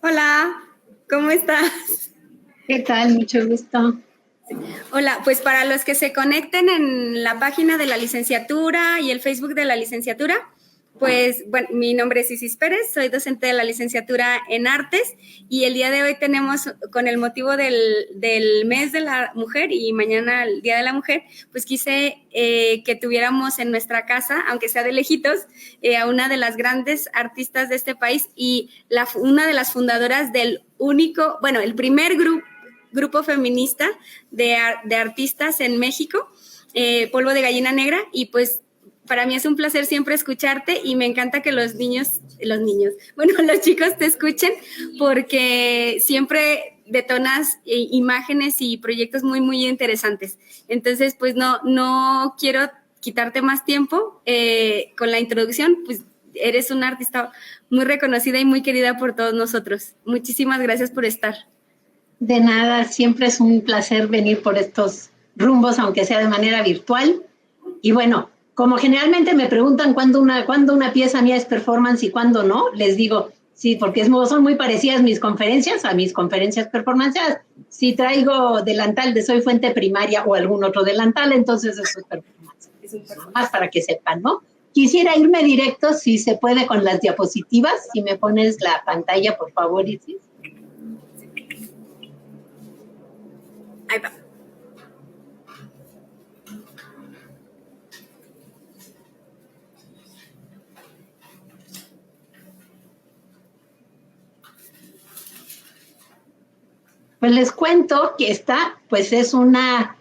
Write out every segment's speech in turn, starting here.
Hola, ¿cómo estás? ¿Qué tal? Mucho gusto. Hola, pues para los que se conecten en la página de la licenciatura y el Facebook de la licenciatura, pues bueno, mi nombre es Isis Pérez, soy docente de la licenciatura en Artes y el día de hoy tenemos, con el motivo del mes de la mujer y mañana el Día de la Mujer, pues quise que tuviéramos en nuestra casa, aunque sea de lejitos, a una de las grandes artistas de este país y una de las fundadoras del único, bueno, el primer grupo feminista de artistas en México, Polvo de Gallina Negra, y pues para mí es un placer siempre escucharte y me encanta que los chicos te escuchen porque siempre detonas imágenes y proyectos muy, muy interesantes. Entonces, pues no quiero quitarte más tiempo con la introducción, pues eres una artista muy reconocida y muy querida por todos nosotros. Muchísimas gracias por estar. De nada, siempre es un placer venir por estos rumbos, aunque sea de manera virtual. Y bueno, como generalmente me preguntan cuándo una pieza mía es performance y cuándo no, les digo, sí, porque son muy parecidas mis conferencias a mis conferencias performanceadas. Si traigo delantal de Soy Fuente Primaria o algún otro delantal, entonces eso es performance. Más para que sepan, ¿no? Quisiera irme directo, si se puede, con las diapositivas. Si me pones la pantalla, por favor, Isis. Ahí va. Pues les cuento que esta, pues es una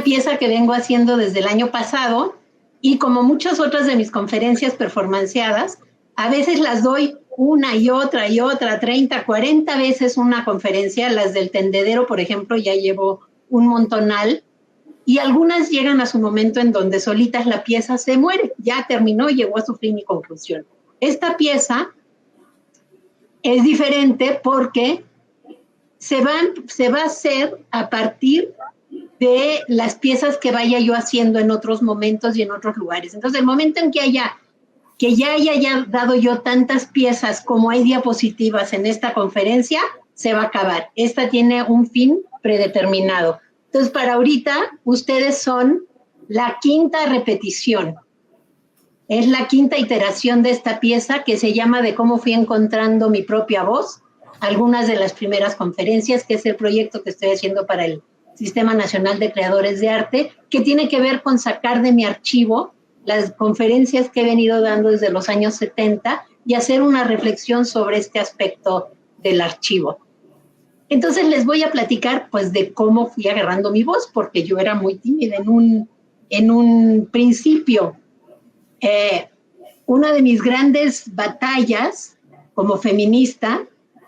pieza que vengo haciendo desde el año pasado y como muchas otras de mis conferencias performanceadas, a veces las doy una y otra, 30, 40 veces una conferencia. Las del tendedero, por ejemplo, ya llevo un montonal y algunas llegan a su momento en donde solitas la pieza se muere, ya terminó, llegó a su fin y conclusión. Esta pieza es diferente porque se va a hacer a partir de las piezas que vaya yo haciendo en otros momentos y en otros lugares. Entonces, el momento en que ya haya dado yo tantas piezas como hay diapositivas en esta conferencia, se va a acabar. Esta tiene un fin predeterminado. Entonces, para ahorita, ustedes son la quinta repetición. Es la quinta iteración de esta pieza que se llama De cómo fui encontrando mi propia voz. Algunas de las primeras conferencias, que es el proyecto que estoy haciendo para el Sistema Nacional de Creadores de Arte, que tiene que ver con sacar de mi archivo las conferencias que he venido dando desde los años 70 y hacer una reflexión sobre este aspecto del archivo. Entonces les voy a platicar pues de cómo fui agarrando mi voz, porque yo era muy tímida en un principio. Una de mis grandes batallas como feminista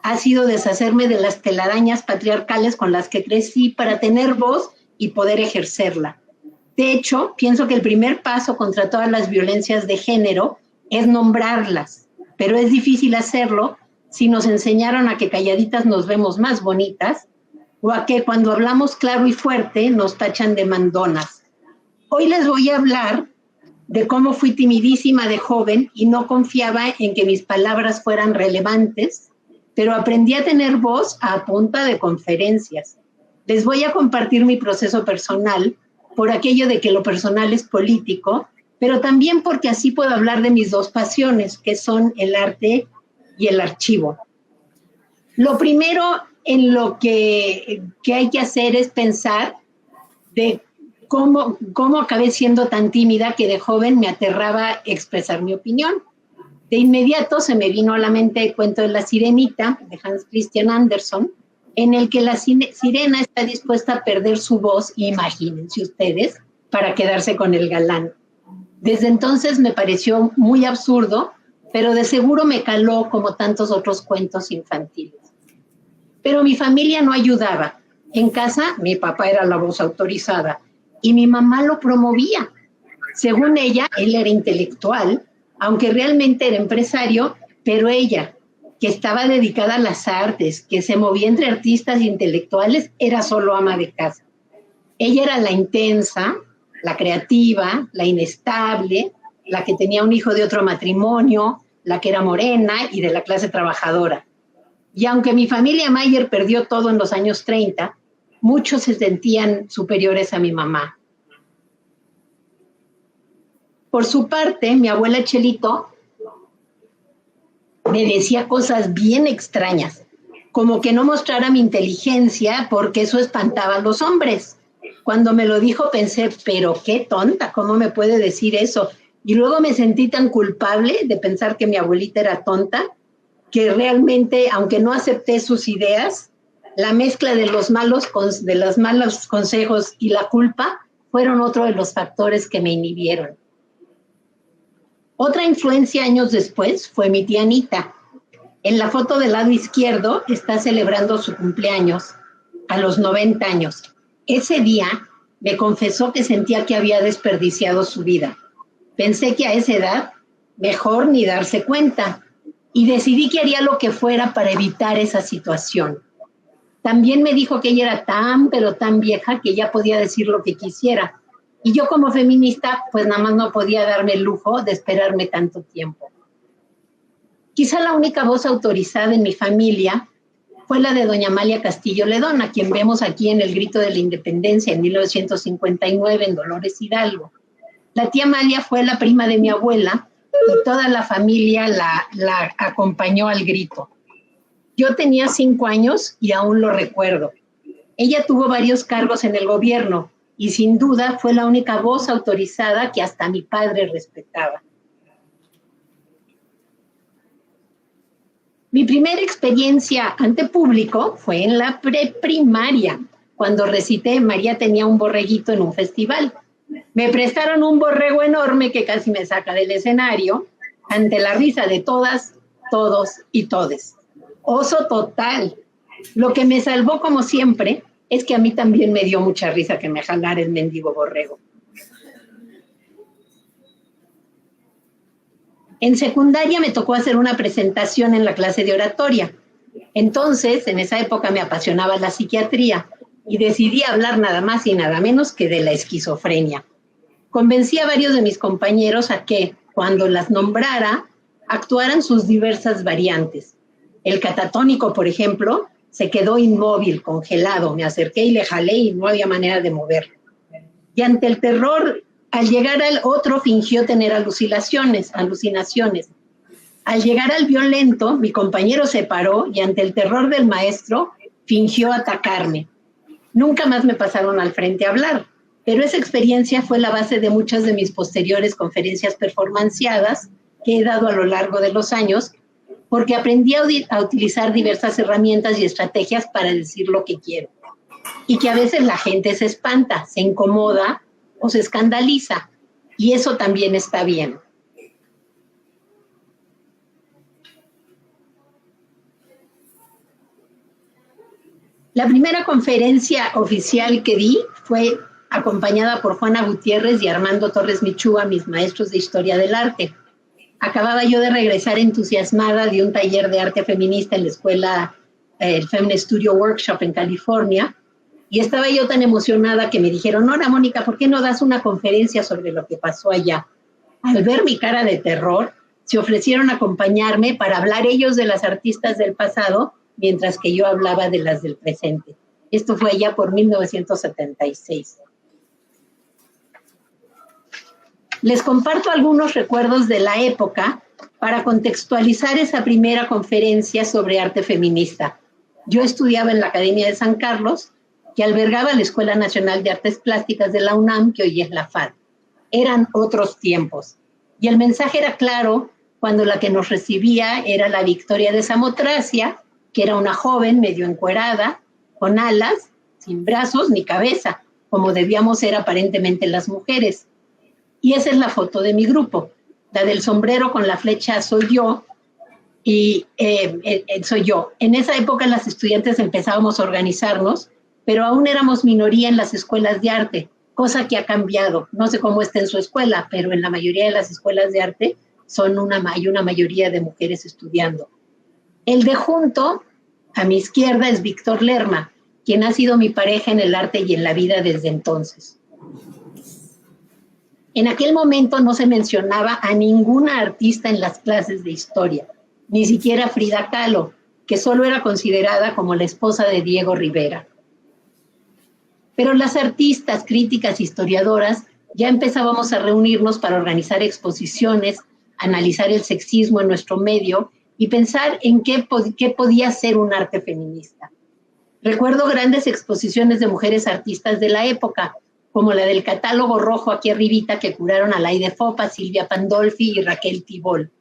ha sido deshacerme de las telarañas patriarcales con las que crecí para tener voz y poder ejercerla. De hecho, pienso que el primer paso contra todas las violencias de género es nombrarlas, pero es difícil hacerlo si nos enseñaron a que calladitas nos vemos más bonitas o a que cuando hablamos claro y fuerte nos tachan de mandonas. Hoy les voy a hablar de cómo fui timidísima de joven y no confiaba en que mis palabras fueran relevantes, pero aprendí a tener voz a punta de conferencias. Les voy a compartir mi proceso personal por aquello de que lo personal es político, pero también porque así puedo hablar de mis dos pasiones, que son el arte y el archivo. Lo primero en lo que hay que hacer es pensar de cómo acabé siendo tan tímida que de joven me aterraba expresar mi opinión. De inmediato se me vino a la mente el cuento de La Sirenita, de Hans Christian Andersen, en el que la sirena está dispuesta a perder su voz, imagínense ustedes, para quedarse con el galán. Desde entonces me pareció muy absurdo, pero de seguro me caló como tantos otros cuentos infantiles. Pero mi familia no ayudaba. En casa, mi papá era la voz autorizada y mi mamá lo promovía. Según ella, él era intelectual, aunque realmente era empresario, pero ella, que estaba dedicada a las artes, que se movía entre artistas e intelectuales, era solo ama de casa. Ella era la intensa, la creativa, la inestable, la que tenía un hijo de otro matrimonio, la que era morena y de la clase trabajadora. Y aunque mi familia Mayer perdió todo en los años 30, muchos se sentían superiores a mi mamá. Por su parte, mi abuela Chelito me decía cosas bien extrañas, como que no mostrara mi inteligencia porque eso espantaba a los hombres. Cuando me lo dijo pensé, pero qué tonta, ¿cómo me puede decir eso? Y luego me sentí tan culpable de pensar que mi abuelita era tonta, que realmente, aunque no acepté sus ideas, la mezcla de los malos consejos y la culpa fueron otro de los factores que me inhibieron. Otra influencia años después fue mi tía Anita. En la foto del lado izquierdo está celebrando su cumpleaños a los 90 años. Ese día me confesó que sentía que había desperdiciado su vida. Pensé que a esa edad mejor ni darse cuenta y decidí que haría lo que fuera para evitar esa situación. También me dijo que ella era pero tan vieja que ya podía decir lo que quisiera. Y yo como feminista, pues nada más no podía darme el lujo de esperarme tanto tiempo. Quizá la única voz autorizada en mi familia fue la de doña Amalia Castillo Ledón, a quien vemos aquí en El Grito de la Independencia en 1959 en Dolores Hidalgo. La tía Amalia fue la prima de mi abuela y toda la familia la acompañó al grito. Yo tenía 5 años y aún lo recuerdo. Ella tuvo varios cargos en el gobierno y sin duda fue la única voz autorizada que hasta mi padre respetaba. Mi primera experiencia ante público fue en la preprimaria, cuando recité María tenía un borreguito en un festival. Me prestaron un borrego enorme que casi me saca del escenario, ante la risa de todas, todos y todes. Oso total. Lo que me salvó, como siempre, es que a mí también me dio mucha risa que me jalara el mendigo borrego. En secundaria me tocó hacer una presentación en la clase de oratoria. Entonces, en esa época me apasionaba la psiquiatría y decidí hablar nada más y nada menos que de la esquizofrenia. Convencí a varios de mis compañeros a que, cuando las nombrara, actuaran sus diversas variantes. El catatónico, por ejemplo, se quedó inmóvil, congelado. Me acerqué y le jalé y no había manera de moverlo. Y ante el terror, al llegar al otro fingió tener alucinaciones. Al llegar al violento, mi compañero se paró y ante el terror del maestro, fingió atacarme. Nunca más me pasaron al frente a hablar, pero esa experiencia fue la base de muchas de mis posteriores conferencias performanciadas que he dado a lo largo de los años, porque aprendí a utilizar diversas herramientas y estrategias para decir lo que quiero. Y que a veces la gente se espanta, se incomoda o se escandaliza, y eso también está bien. La primera conferencia oficial que di fue acompañada por Juana Gutiérrez y Armando Torres Michúa, mis maestros de Historia del Arte. Acababa yo de regresar entusiasmada de un taller de arte feminista en la escuela, el Feminist Studio Workshop en California, y estaba yo tan emocionada que me dijeron, ahora Mónica, ¿por qué no das una conferencia sobre lo que pasó allá? Al ver mi cara de terror, se ofrecieron a acompañarme para hablar ellos de las artistas del pasado, mientras que yo hablaba de las del presente. Esto fue allá por 1976. Les comparto algunos recuerdos de la época para contextualizar esa primera conferencia sobre arte feminista. Yo estudiaba en la Academia de San Carlos, que albergaba la Escuela Nacional de Artes Plásticas de la UNAM, que hoy es la FAD. Eran otros tiempos. Y el mensaje era claro cuando la que nos recibía era la Victoria de Samotracia, que era una joven medio encuerada, con alas, sin brazos ni cabeza, como debíamos ser aparentemente las mujeres. Y esa es la foto de mi grupo. La del sombrero con la flecha soy yo, y soy yo. En esa época las estudiantes empezábamos a organizarnos, pero aún éramos minoría en las escuelas de arte, cosa que ha cambiado. No sé cómo está en su escuela, pero en la mayoría de las escuelas de arte hay una mayoría de mujeres estudiando. El de junto, a mi izquierda, es Víctor Lerma, quien ha sido mi pareja en el arte y en la vida desde entonces. En aquel momento no se mencionaba a ninguna artista en las clases de historia, ni siquiera Frida Kahlo, que solo era considerada como la esposa de Diego Rivera. Pero las artistas, críticas, historiadoras, ya empezábamos a reunirnos para organizar exposiciones, analizar el sexismo en nuestro medio y pensar en qué podía ser un arte feminista. Recuerdo grandes exposiciones de mujeres artistas de la época, como la del catálogo rojo aquí arribita que curaron Alaide Fopa, Silvia Pandolfi y Raquel Tibol,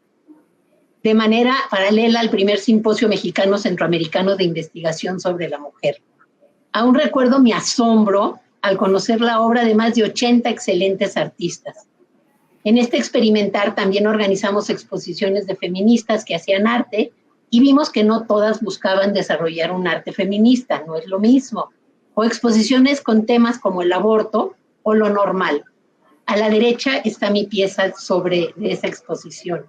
de manera paralela al primer simposio mexicano centroamericano de investigación sobre la mujer. Aún recuerdo mi asombro al conocer la obra de más de 80 excelentes artistas. En este experimentar también organizamos exposiciones de feministas que hacían arte y vimos que no todas buscaban desarrollar un arte feminista, no es lo mismo. O exposiciones con temas como el aborto o lo normal. A la derecha está mi pieza sobre esa exposición.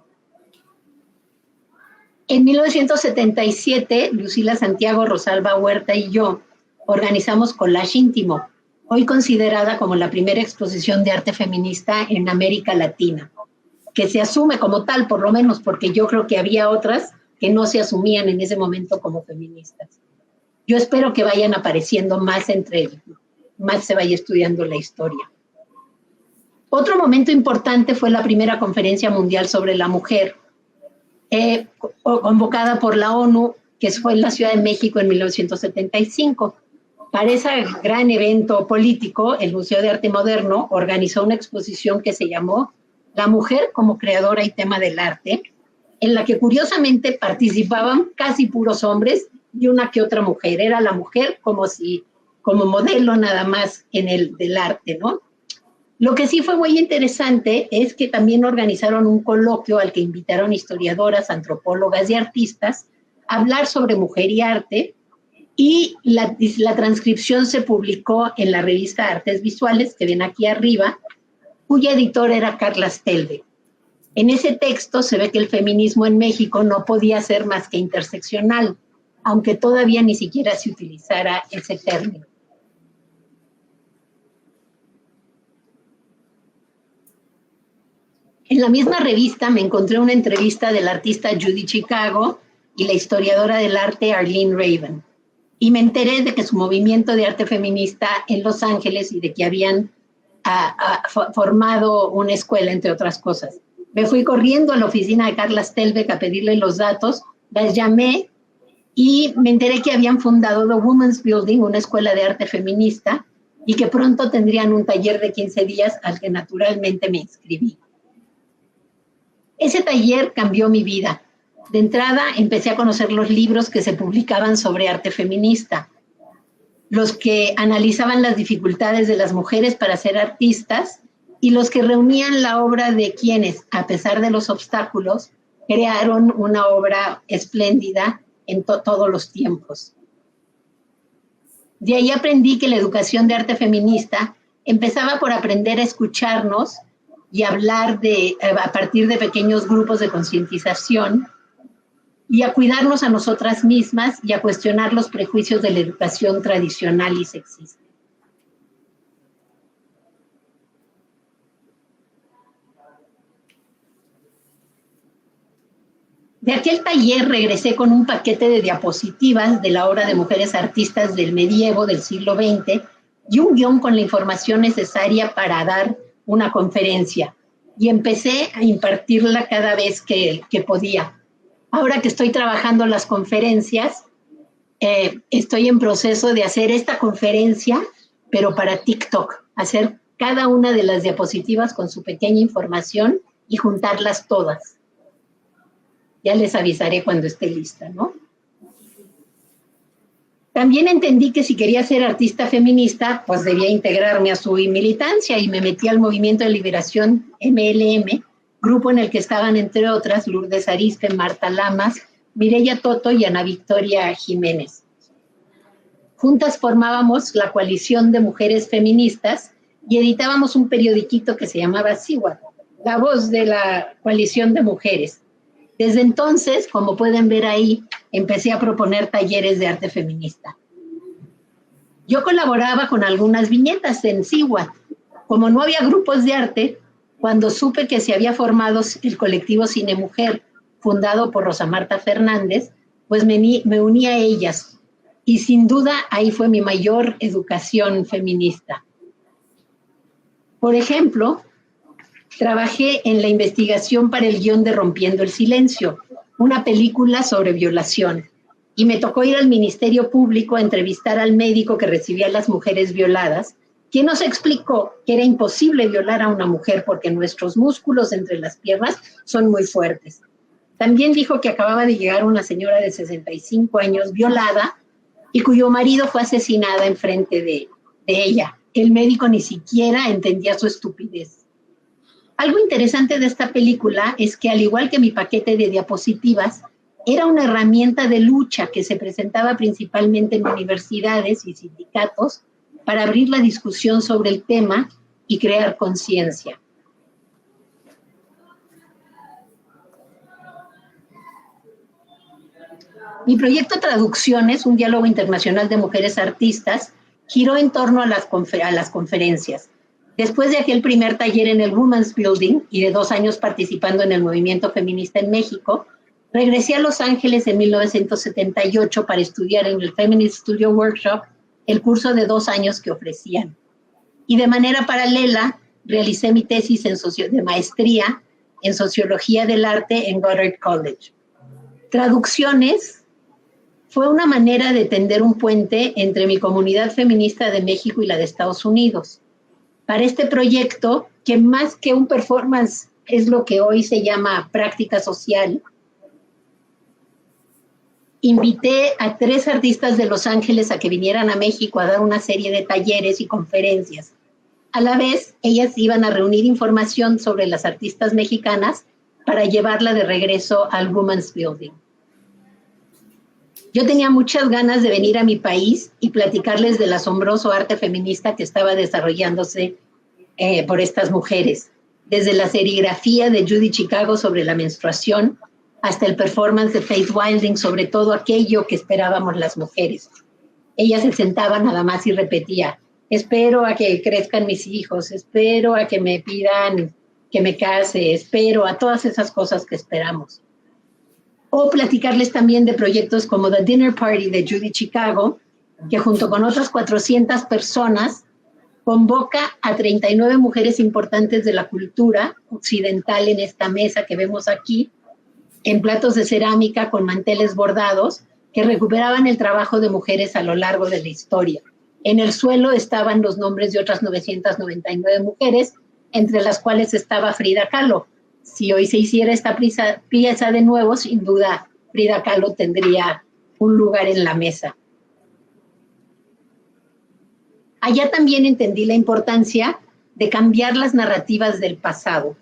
En 1977, Lucila Santiago, Rosalba Huerta y yo organizamos Collage Íntimo, hoy considerada como la primera exposición de arte feminista en América Latina, que se asume como tal, por lo menos, porque yo creo que había otras que no se asumían en ese momento como feministas. Yo espero que vayan apareciendo más más se vaya estudiando la historia. Otro momento importante fue la primera conferencia mundial sobre la mujer, convocada por la ONU, que fue en la Ciudad de México en 1975. Para ese gran evento político, el Museo de Arte Moderno organizó una exposición que se llamó La mujer como creadora y tema del arte, en la que curiosamente participaban casi puros hombres y una que otra mujer. Era la mujer como modelo nada más del arte, ¿no? Lo que sí fue muy interesante es que también organizaron un coloquio al que invitaron historiadoras, antropólogas y artistas a hablar sobre mujer y arte, y la transcripción se publicó en la revista Artes Visuales, que ven aquí arriba, cuya editora era Carla Stelbe. En ese texto se ve que el feminismo en México no podía ser más que interseccional, aunque todavía ni siquiera se utilizara ese término. En la misma revista me encontré una entrevista del artista Judy Chicago y la historiadora del arte Arlene Raven. Y me enteré de que su movimiento de arte feminista en Los Ángeles y de que habían formado una escuela, entre otras cosas. Me fui corriendo a la oficina de Carla Stelbeck a pedirle los datos, las llamé y me enteré que habían fundado The Women's Building, una escuela de arte feminista, y que pronto tendrían un taller de 15 días al que naturalmente me inscribí. Ese taller cambió mi vida. De entrada, empecé a conocer los libros que se publicaban sobre arte feminista, los que analizaban las dificultades de las mujeres para ser artistas y los que reunían la obra de quienes, a pesar de los obstáculos, crearon una obra espléndida en todos los tiempos. De ahí aprendí que la educación de arte feminista empezaba por aprender a escucharnos y hablar a partir de pequeños grupos de concientización, y a cuidarnos a nosotras mismas y a cuestionar los prejuicios de la educación tradicional y sexista. De aquel taller regresé con un paquete de diapositivas de la obra de mujeres artistas del medievo del siglo XX y un guión con la información necesaria para dar una conferencia. Y empecé a impartirla cada vez que podía. Ahora que estoy trabajando las conferencias, estoy en proceso de hacer esta conferencia, pero para TikTok, hacer cada una de las diapositivas con su pequeña información y juntarlas todas. Ya les avisaré cuando esté lista, ¿no? También entendí que si quería ser artista feminista, pues debía integrarme a su militancia y me metí al Movimiento de Liberación MLM, grupo en el que estaban, entre otras, Lourdes Arizpe, Marta Lamas, Mireya Toto y Ana Victoria Jiménez. Juntas formábamos la Coalición de Mujeres Feministas y editábamos un periodiquito que se llamaba Siwa, la voz de la Coalición de Mujeres. Desde entonces, como pueden ver ahí, empecé a proponer talleres de arte feminista. Yo colaboraba con algunas viñetas en Siwa. Como no había grupos de arte, cuando supe que se había formado el colectivo Cine Mujer, fundado por Rosa Marta Fernández, pues me uní a ellas. Y sin duda ahí fue mi mayor educación feminista. Por ejemplo, trabajé en la investigación para el guión de Rompiendo el Silencio, una película sobre violación. Y me tocó ir al Ministerio Público a entrevistar al médico que recibía a las mujeres violadas, quien nos explicó que era imposible violar a una mujer porque nuestros músculos entre las piernas son muy fuertes. También dijo que acababa de llegar una señora de 65 años violada y cuyo marido fue asesinada enfrente de ella. El médico ni siquiera entendía su estupidez. Algo interesante de esta película es que, al igual que mi paquete de diapositivas, era una herramienta de lucha que se presentaba principalmente en universidades y sindicatos para abrir la discusión sobre el tema y crear conciencia. Mi proyecto Traducciones, un diálogo internacional de mujeres artistas, giró en torno a las conferencias. Después de aquel primer taller en el Women's Building y de 2 años participando en el movimiento feminista en México, regresé a Los Ángeles en 1978 para estudiar en el Feminist Studio Workshop el curso de 2 años que ofrecían. Y de manera paralela realicé mi tesis de maestría en Sociología del Arte en Goddard College. Traducciones fue una manera de tender un puente entre mi comunidad feminista de México y la de Estados Unidos. Para este proyecto, que más que un performance es lo que hoy se llama práctica social, invité a 3 artistas de Los Ángeles a que vinieran a México a dar una serie de talleres y conferencias. A la vez, ellas iban a reunir información sobre las artistas mexicanas para llevarla de regreso al Women's Building. Yo tenía muchas ganas de venir a mi país y platicarles del asombroso arte feminista que estaba desarrollándose por estas mujeres, desde la serigrafía de Judy Chicago sobre la menstruación hasta el performance de Faith Wilding sobre todo aquello que esperábamos las mujeres. Ella se sentaba nada más y repetía: espero a que crezcan mis hijos, espero a que me pidan que me case, espero a todas esas cosas que esperamos. O platicarles también de proyectos como The Dinner Party de Judy Chicago, que junto con otras 400 personas convoca a 39 mujeres importantes de la cultura occidental en esta mesa que vemos aquí, en platos de cerámica con manteles bordados, que recuperaban el trabajo de mujeres a lo largo de la historia. En el suelo estaban los nombres de otras 999 mujeres, entre las cuales estaba Frida Kahlo. Si hoy se hiciera esta pieza de nuevo, sin duda Frida Kahlo tendría un lugar en la mesa. Allá también entendí la importancia de cambiar las narrativas del pasado,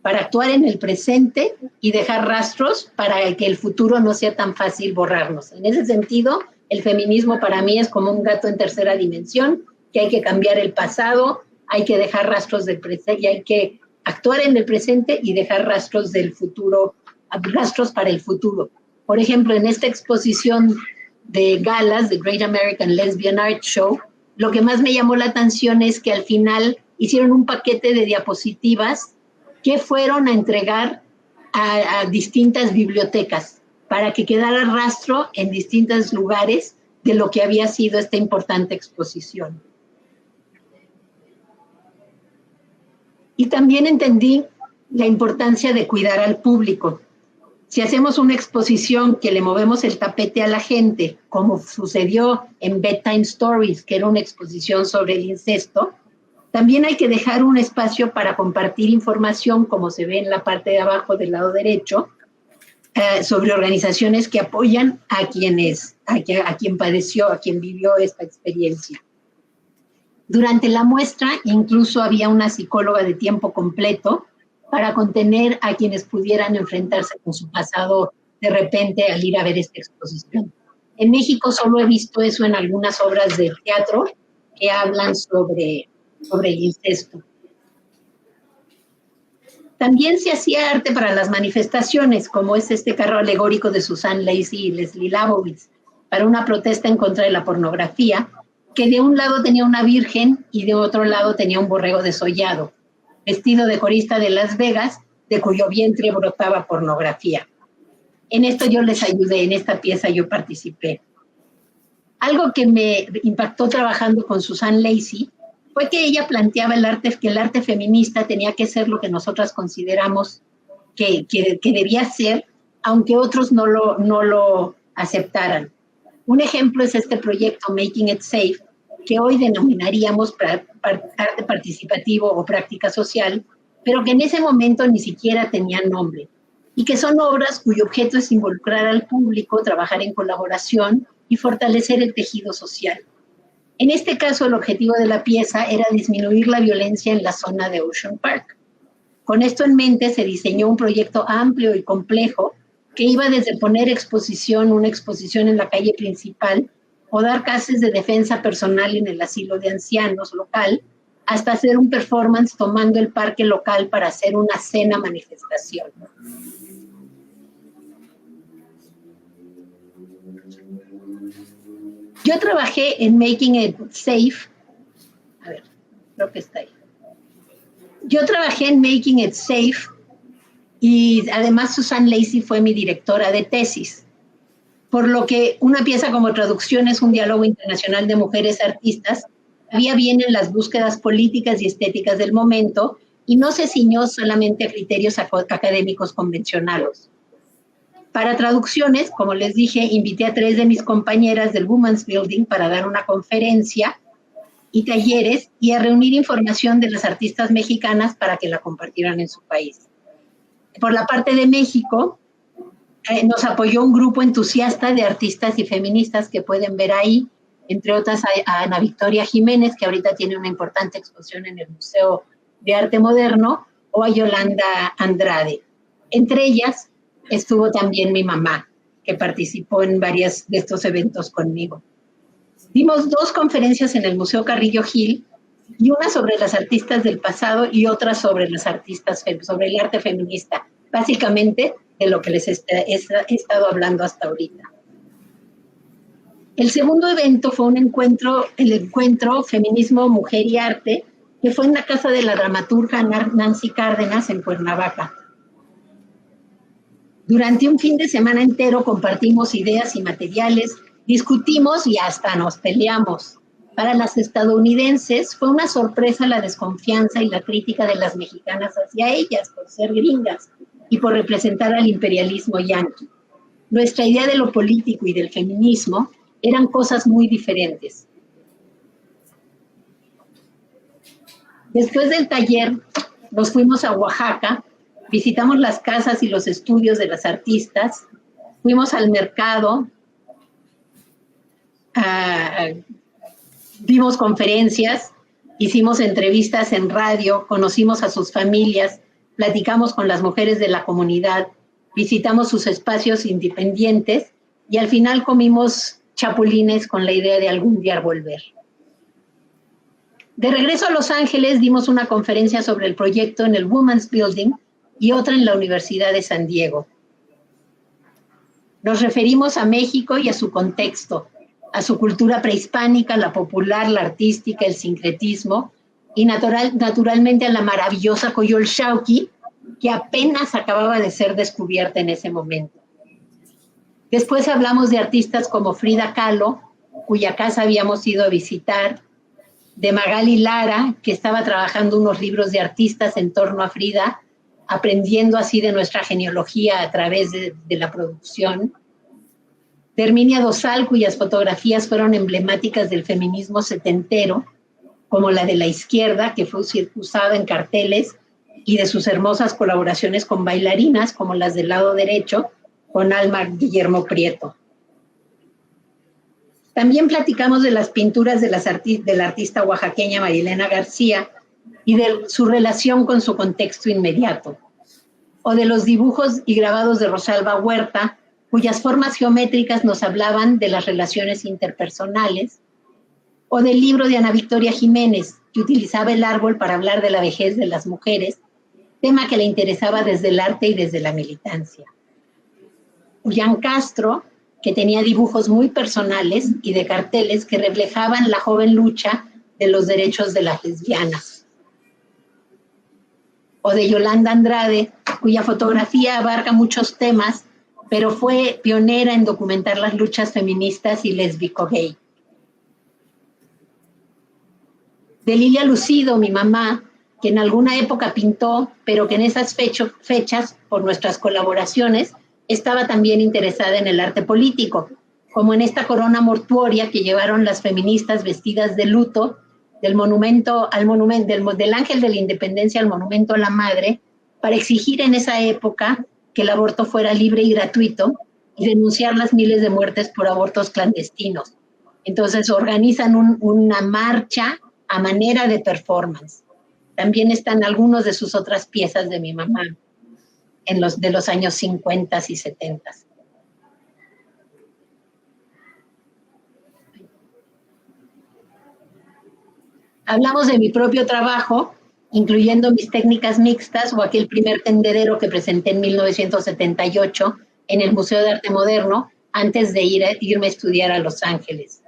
para actuar en el presente y dejar rastros para que el futuro no sea tan fácil borrarnos. En ese sentido, el feminismo para mí es como un gato en tercera dimensión, que hay que cambiar el pasado, hay que dejar rastros del presente y hay que actuar en el presente y dejar rastros del futuro, rastros para el futuro. Por ejemplo, en esta exposición de galas, The Great American Lesbian Art Show, lo que más me llamó la atención es que al final hicieron un paquete de diapositivas que fueron a entregar a distintas bibliotecas para que quedara rastro en distintos lugares de lo que había sido esta importante exposición. Y también entendí la importancia de cuidar al público. Si hacemos una exposición que le movemos el tapete a la gente, como sucedió en Bedtime Stories, que era una exposición sobre el incesto, también hay que dejar un espacio para compartir información, como se ve en la parte de abajo del lado derecho, sobre organizaciones que apoyan a quien padeció, a quien vivió esta experiencia. Durante la muestra incluso había una psicóloga de tiempo completo para contener a quienes pudieran enfrentarse con su pasado de repente al ir a ver esta exposición. En México solo he visto eso en algunas obras de teatro que hablan sobre el incesto. También se hacía arte para las manifestaciones, como es este carro alegórico de Susan Lacy y Leslie Labowitz, para una protesta en contra de la pornografía, que de un lado tenía una virgen y de otro lado tenía un borrego desollado, vestido de corista de Las Vegas, de cuyo vientre brotaba pornografía. En esto yo les ayudé, en esta pieza yo participé. Algo que me impactó trabajando con Susan Lacy fue que ella planteaba que el arte feminista tenía que ser lo que nosotras consideramos que debía ser, aunque otros no lo aceptaran. Un ejemplo es este proyecto Making It Safe, que hoy denominaríamos arte participativo o práctica social, pero que en ese momento ni siquiera tenían nombre, y que son obras cuyo objeto es involucrar al público, trabajar en colaboración y fortalecer el tejido social. En este caso, el objetivo de la pieza era disminuir la violencia en la zona de Ocean Park. Con esto en mente se diseñó un proyecto amplio y complejo que iba desde poner una exposición en la calle principal o dar clases de defensa personal en el asilo de ancianos local, hasta hacer un performance tomando el parque local para hacer una cena manifestación. Yo trabajé en Making It Safe. A ver, creo que está ahí. Yo trabajé en Making It Safe y además Susan Lacy fue mi directora de tesis. Por lo que una pieza como Traducción es un diálogo internacional de mujeres artistas, había bien en las búsquedas políticas y estéticas del momento y no se ciñó solamente a criterios académicos convencionales. Para Traducciones, como les dije, invité a 3 de mis compañeras del Women's Building para dar una conferencia y talleres y a reunir información de las artistas mexicanas para que la compartieran en su país. Por la parte de México, nos apoyó un grupo entusiasta de artistas y feministas que pueden ver ahí, entre otras a Ana Victoria Jiménez, que ahorita tiene una importante exposición en el Museo de Arte Moderno, o a Yolanda Andrade. Entre ellas estuvo también mi mamá, que participó en varios de estos eventos conmigo. Dimos 2 conferencias en el Museo Carrillo Gil, y una sobre las artistas del pasado y otra sobre las artistas, sobre el arte feminista, básicamente de lo que les he estado hablando hasta ahorita. El segundo evento fue el encuentro Feminismo, Mujer y Arte, que fue en la casa de la dramaturga Nancy Cárdenas en Cuernavaca. Durante un fin de semana entero compartimos ideas y materiales, discutimos y hasta nos peleamos. Para las estadounidenses fue una sorpresa la desconfianza y la crítica de las mexicanas hacia ellas por ser gringas y por representar al imperialismo yanqui. Nuestra idea de lo político y del feminismo eran cosas muy diferentes. Después del taller, nos fuimos a Oaxaca, visitamos las casas y los estudios de las artistas, fuimos al mercado, dimos conferencias, hicimos entrevistas en radio, conocimos a sus familias, platicamos con las mujeres de la comunidad, visitamos sus espacios independientes y al final comimos chapulines con la idea de algún día volver. De regreso a Los Ángeles dimos una conferencia sobre el proyecto en el Women's Building y otra en la Universidad de San Diego. Nos referimos a México y a su contexto, a su cultura prehispánica, la popular, la artística, el sincretismo y naturalmente a la maravillosa Coyolxauhqui, que apenas acababa de ser descubierta en ese momento. Después hablamos de artistas como Frida Kahlo, cuya casa habíamos ido a visitar, de Magali Lara, que estaba trabajando unos libros de artistas en torno a Frida, aprendiendo así de nuestra genealogía a través de la producción, de Herminia Dosal, cuyas fotografías fueron emblemáticas del feminismo setentero, como la de la izquierda, que fue usada en carteles, y de sus hermosas colaboraciones con bailarinas, como las del lado derecho, con Alma Guillermo Prieto. También platicamos de las pinturas de la artista oaxaqueña Marilena García y de su relación con su contexto inmediato, o de los dibujos y grabados de Rosalba Huerta, cuyas formas geométricas nos hablaban de las relaciones interpersonales, o del libro de Ana Victoria Jiménez, que utilizaba el árbol para hablar de la vejez de las mujeres, tema que le interesaba desde el arte y desde la militancia. Julián Castro, que tenía dibujos muy personales y de carteles que reflejaban la joven lucha de los derechos de las lesbianas. O de Yolanda Andrade, cuya fotografía abarca muchos temas pero fue pionera en documentar las luchas feministas y lésbico-gay. De Lilia Lucido, mi mamá, que en alguna época pintó, pero que en esas fechas, por nuestras colaboraciones, estaba también interesada en el arte político, como en esta corona mortuoria que llevaron las feministas vestidas de luto del Ángel de la Independencia al Monumento a la Madre, para exigir en esa época que el aborto fuera libre y gratuito y denunciar las miles de muertes por abortos clandestinos. Entonces organizan una marcha a manera de performance. También están algunos de sus otras piezas de mi mamá de los años 50 y 70. Hablamos de mi propio trabajo, incluyendo mis técnicas mixtas o aquel primer tendedero que presenté en 1978 en el Museo de Arte Moderno antes de irme a estudiar a Los Ángeles.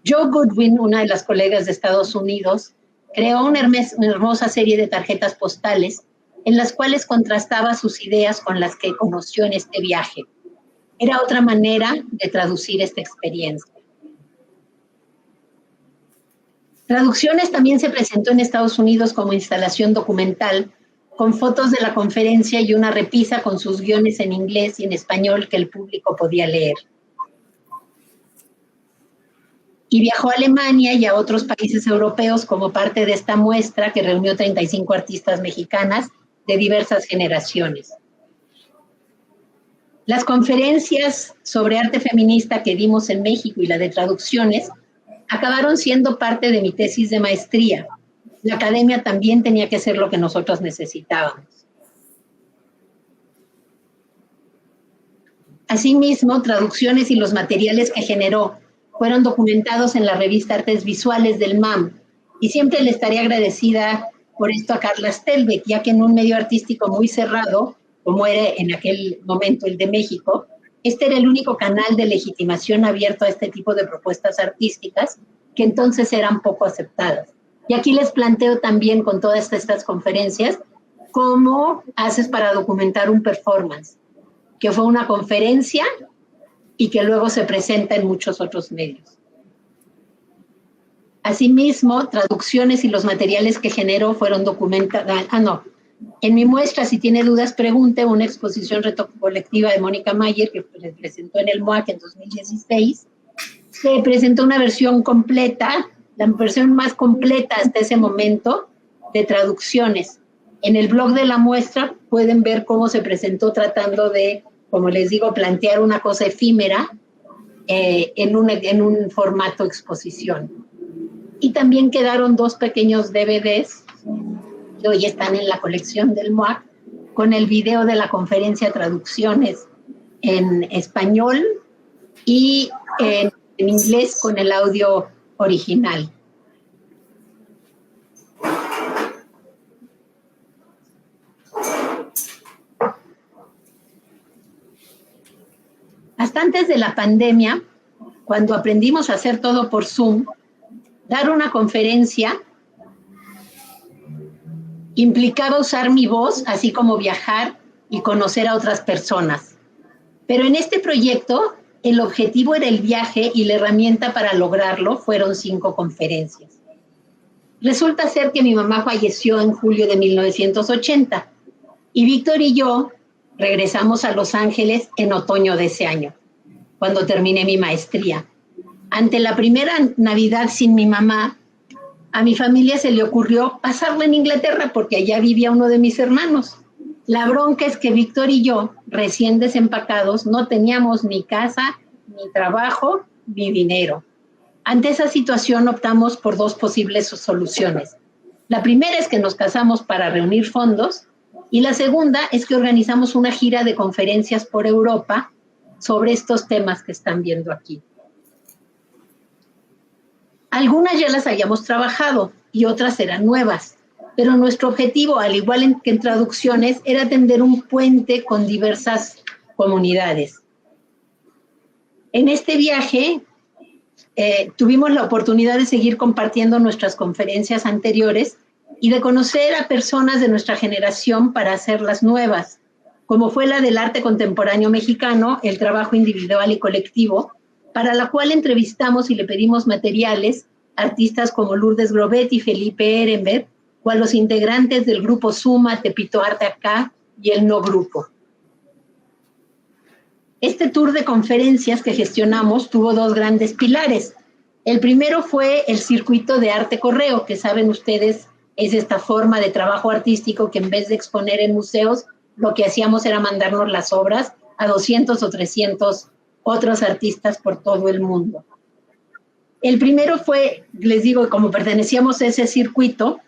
Jo Goodwin, una de las colegas de Estados Unidos, creó una hermosa serie de tarjetas postales en las cuales contrastaba sus ideas con las que conoció en este viaje. Era otra manera de traducir esta experiencia. Traducciones también se presentó en Estados Unidos como instalación documental, con fotos de la conferencia y una repisa con sus guiones en inglés y en español que el público podía leer. Y viajó a Alemania y a otros países europeos como parte de esta muestra que reunió 35 artistas mexicanas de diversas generaciones. Las conferencias sobre arte feminista que dimos en México y la de traducciones acabaron siendo parte de mi tesis de maestría. La academia también tenía que ser lo que nosotros necesitábamos. Asimismo, traducciones y los materiales que generó fueron documentados en la revista Artes Visuales del MAM, y siempre le estaré agradecida por esto a Carla Stelbeck, ya que en un medio artístico muy cerrado, como era en aquel momento el de México, este era el único canal de legitimación abierto a este tipo de propuestas artísticas que entonces eran poco aceptadas. Y aquí les planteo también con todas estas conferencias cómo haces para documentar un performance, que fue una conferencia y que luego se presenta en muchos otros medios. Asimismo, traducciones y los materiales que generó fueron documentados. En mi muestra, si tiene dudas, pregunte, una exposición colectiva de Mónica Mayer que presentó en el MOAC en 2016. Se presentó una versión completa, la versión más completa hasta ese momento, de traducciones. En el blog de la muestra pueden ver cómo se presentó tratando de, como les digo, plantear una cosa efímera en un formato exposición. Y también quedaron 2 pequeños DVDs que hoy están en la colección del MOAC, con el video de la conferencia Traducciones en español y en inglés con el audio original. Hasta antes de la pandemia, cuando aprendimos a hacer todo por Zoom, dar una conferencia implicaba usar mi voz, así como viajar y conocer a otras personas. Pero en este proyecto, el objetivo era el viaje y la herramienta para lograrlo fueron 5 conferencias. Resulta ser que mi mamá falleció en julio de 1980 y Víctor y yo regresamos a Los Ángeles en otoño de ese año, cuando terminé mi maestría. Ante la primera Navidad sin mi mamá, a mi familia se le ocurrió pasarla en Inglaterra porque allá vivía uno de mis hermanos. La bronca es que Víctor y yo, recién desempacados, no teníamos ni casa, ni trabajo, ni dinero. Ante esa situación optamos por 2 posibles soluciones. La primera es que nos casamos para reunir fondos y la segunda es que organizamos una gira de conferencias por Europa sobre estos temas que están viendo aquí. Algunas ya las habíamos trabajado y otras eran nuevas, pero nuestro objetivo, al igual que en traducciones, era tender un puente con diversas comunidades. En este viaje tuvimos la oportunidad de seguir compartiendo nuestras conferencias anteriores y de conocer a personas de nuestra generación para hacerlas nuevas. como fue la del arte contemporáneo mexicano, el trabajo individual y colectivo, para la cual entrevistamos y le pedimos materiales a artistas como Lourdes Grobet y Felipe Ehrenberg, o a los integrantes del grupo Suma, Tepito Arte Acá y el No Grupo. Este tour de conferencias que gestionamos tuvo dos grandes pilares. El primero fue el circuito de arte correo, que saben ustedes es esta forma de trabajo artístico que en vez de exponer en museos, lo que hacíamos era mandarnos las obras a 200 o 300 otros artistas por todo el mundo. El primero fue, les digo, como pertenecíamos a ese circuito,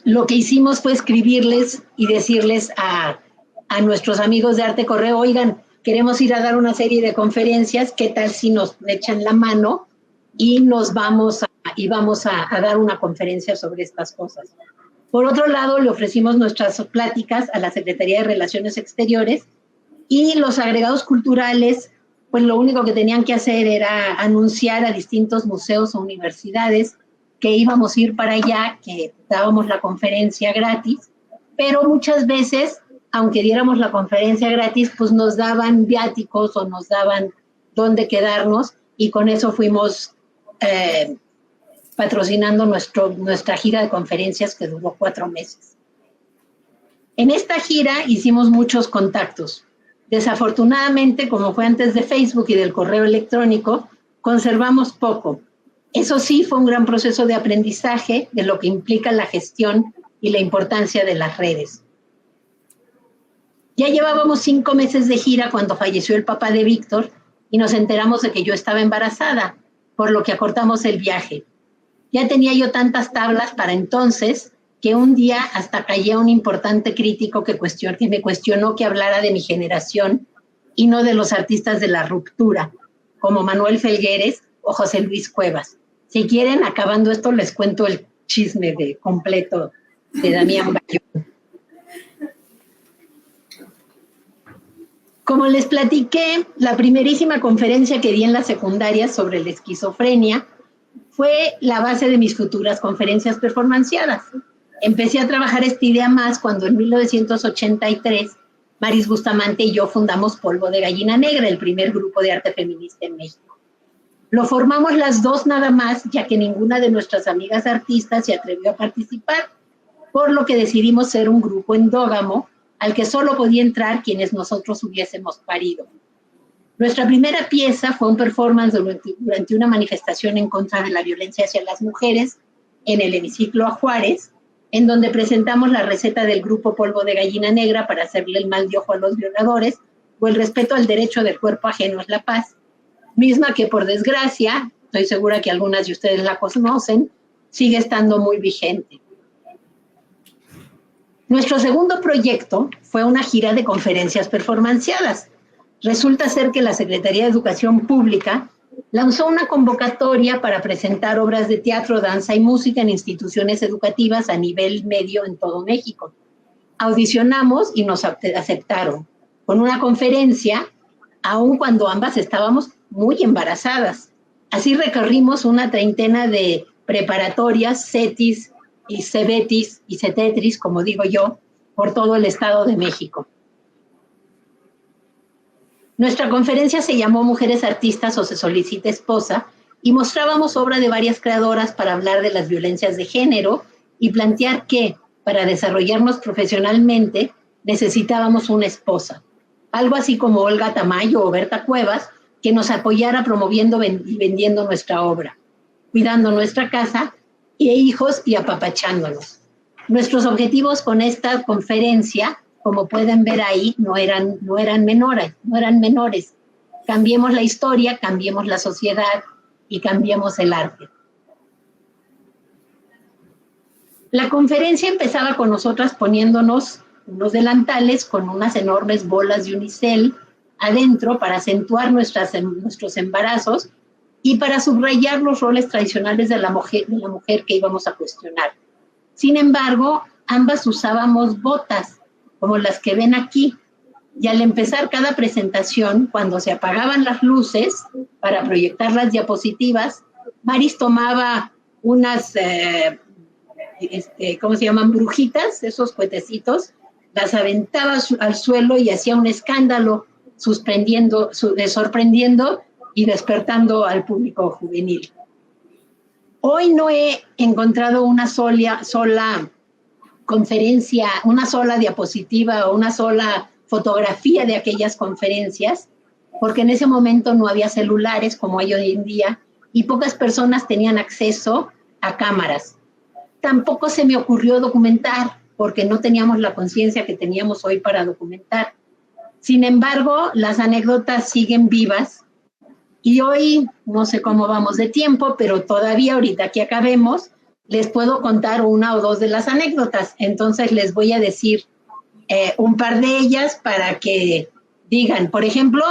lo que hicimos fue escribirles y decirles a nuestros amigos de Arte Correo, oigan, queremos ir a dar una serie de conferencias, ¿qué tal si nos echan la mano y vamos a dar una conferencia sobre estas cosas? Por otro lado, le ofrecimos nuestras pláticas a la Secretaría de Relaciones Exteriores y los agregados culturales, pues lo único que tenían que hacer era anunciar a distintos museos o universidades que íbamos a ir para allá, que dábamos la conferencia gratis, pero muchas veces, aunque diéramos la conferencia gratis, pues nos daban viáticos o nos daban dónde quedarnos y con eso fuimos patrocinando nuestra gira de conferencias que duró 4 meses. En esta gira hicimos muchos contactos. Desafortunadamente, como fue antes de Facebook y del correo electrónico, conservamos poco. Eso sí, fue un gran proceso de aprendizaje de lo que implica la gestión y la importancia de las redes. Ya llevábamos 5 meses de gira cuando falleció el papá de Víctor y nos enteramos de que yo estaba embarazada, por lo que acortamos el viaje. Ya tenía yo tantas tablas para entonces que un día hasta callé a un importante crítico que me cuestionó que hablara de mi generación y no de los artistas de la ruptura, como Manuel Felgueres o José Luis Cuevas. Si quieren, acabando esto, les cuento el chisme completo de Damián Bayón. Como les platiqué, la primerísima conferencia que di en la secundaria sobre la esquizofrenia fue la base de mis futuras conferencias performanciadas. Empecé a trabajar esta idea más cuando en 1983 Maris Bustamante y yo fundamos Polvo de Gallina Negra, el primer grupo de arte feminista en México. Lo formamos las dos nada más, ya que ninguna de nuestras amigas artistas se atrevió a participar, por lo que decidimos ser un grupo endógamo al que solo podía entrar quienes nosotros hubiésemos parido. Nuestra primera pieza fue un performance durante una manifestación en contra de la violencia hacia las mujeres en el hemiciclo a Juárez, en donde presentamos la receta del grupo Polvo de Gallina Negra para hacerle el mal de ojo a los violadores, o el respeto al derecho del cuerpo ajeno es la paz, misma que por desgracia, estoy segura que algunas de ustedes la conocen, sigue estando muy vigente. Nuestro segundo proyecto fue una gira de conferencias performanciadas. Resulta ser que la Secretaría de Educación Pública lanzó una convocatoria para presentar obras de teatro, danza y música en instituciones educativas a nivel medio en todo México. Audicionamos y nos aceptaron con una conferencia, aun cuando ambas estábamos muy embarazadas. Así recorrimos una treintena de preparatorias, CETIS y CEBETIS y CETETRIS, como digo yo, por todo el Estado de México. Nuestra conferencia se llamó Mujeres Artistas o Se Solicita Esposa y mostrábamos obra de varias creadoras para hablar de las violencias de género y plantear que, para desarrollarnos profesionalmente, necesitábamos una esposa. Algo así como Olga Tamayo o Berta Cuevas, que nos apoyara promoviendo y vendiendo nuestra obra, cuidando nuestra casa e hijos y apapachándonos. Nuestros objetivos con esta conferencia, como pueden ver ahí, no eran menores. Cambiemos la historia, cambiemos la sociedad y cambiemos el arte. La conferencia empezaba con nosotras poniéndonos unos delantales con unas enormes bolas de unicel adentro para acentuar nuestros embarazos y para subrayar los roles tradicionales de la mujer que íbamos a cuestionar. Sin embargo, ambas usábamos botas, como las que ven aquí, y al empezar cada presentación, cuando se apagaban las luces para proyectar las diapositivas, Maris tomaba unas, ¿cómo se llaman? Brujitas, esos cuetecitos, las aventaba al suelo y hacía un escándalo, sorprendiendo y despertando al público juvenil. Hoy no he encontrado una sola conferencia, una sola diapositiva o una sola fotografía de aquellas conferencias, porque en ese momento no había celulares como hay hoy en día y pocas personas tenían acceso a cámaras. Tampoco se me ocurrió documentar, porque no teníamos la conciencia que teníamos hoy para documentar. Sin embargo, las anécdotas siguen vivas y hoy, no sé cómo vamos de tiempo, pero todavía ahorita que acabemos, les puedo contar una o dos de las anécdotas. Entonces les voy a decir un par de ellas para que digan, por ejemplo,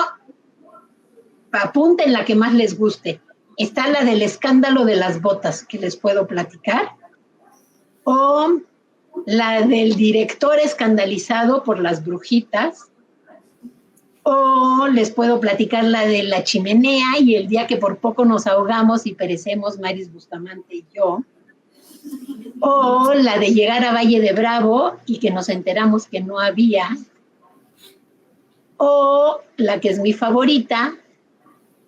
apunten la que más les guste. Está la del escándalo de las botas, que les puedo platicar, o la del director escandalizado por las brujitas, o les puedo platicar la de la chimenea y el día que por poco nos ahogamos y perecemos Maris Bustamante y yo, o la de llegar a Valle de Bravo y que nos enteramos que no había, o la que es mi favorita,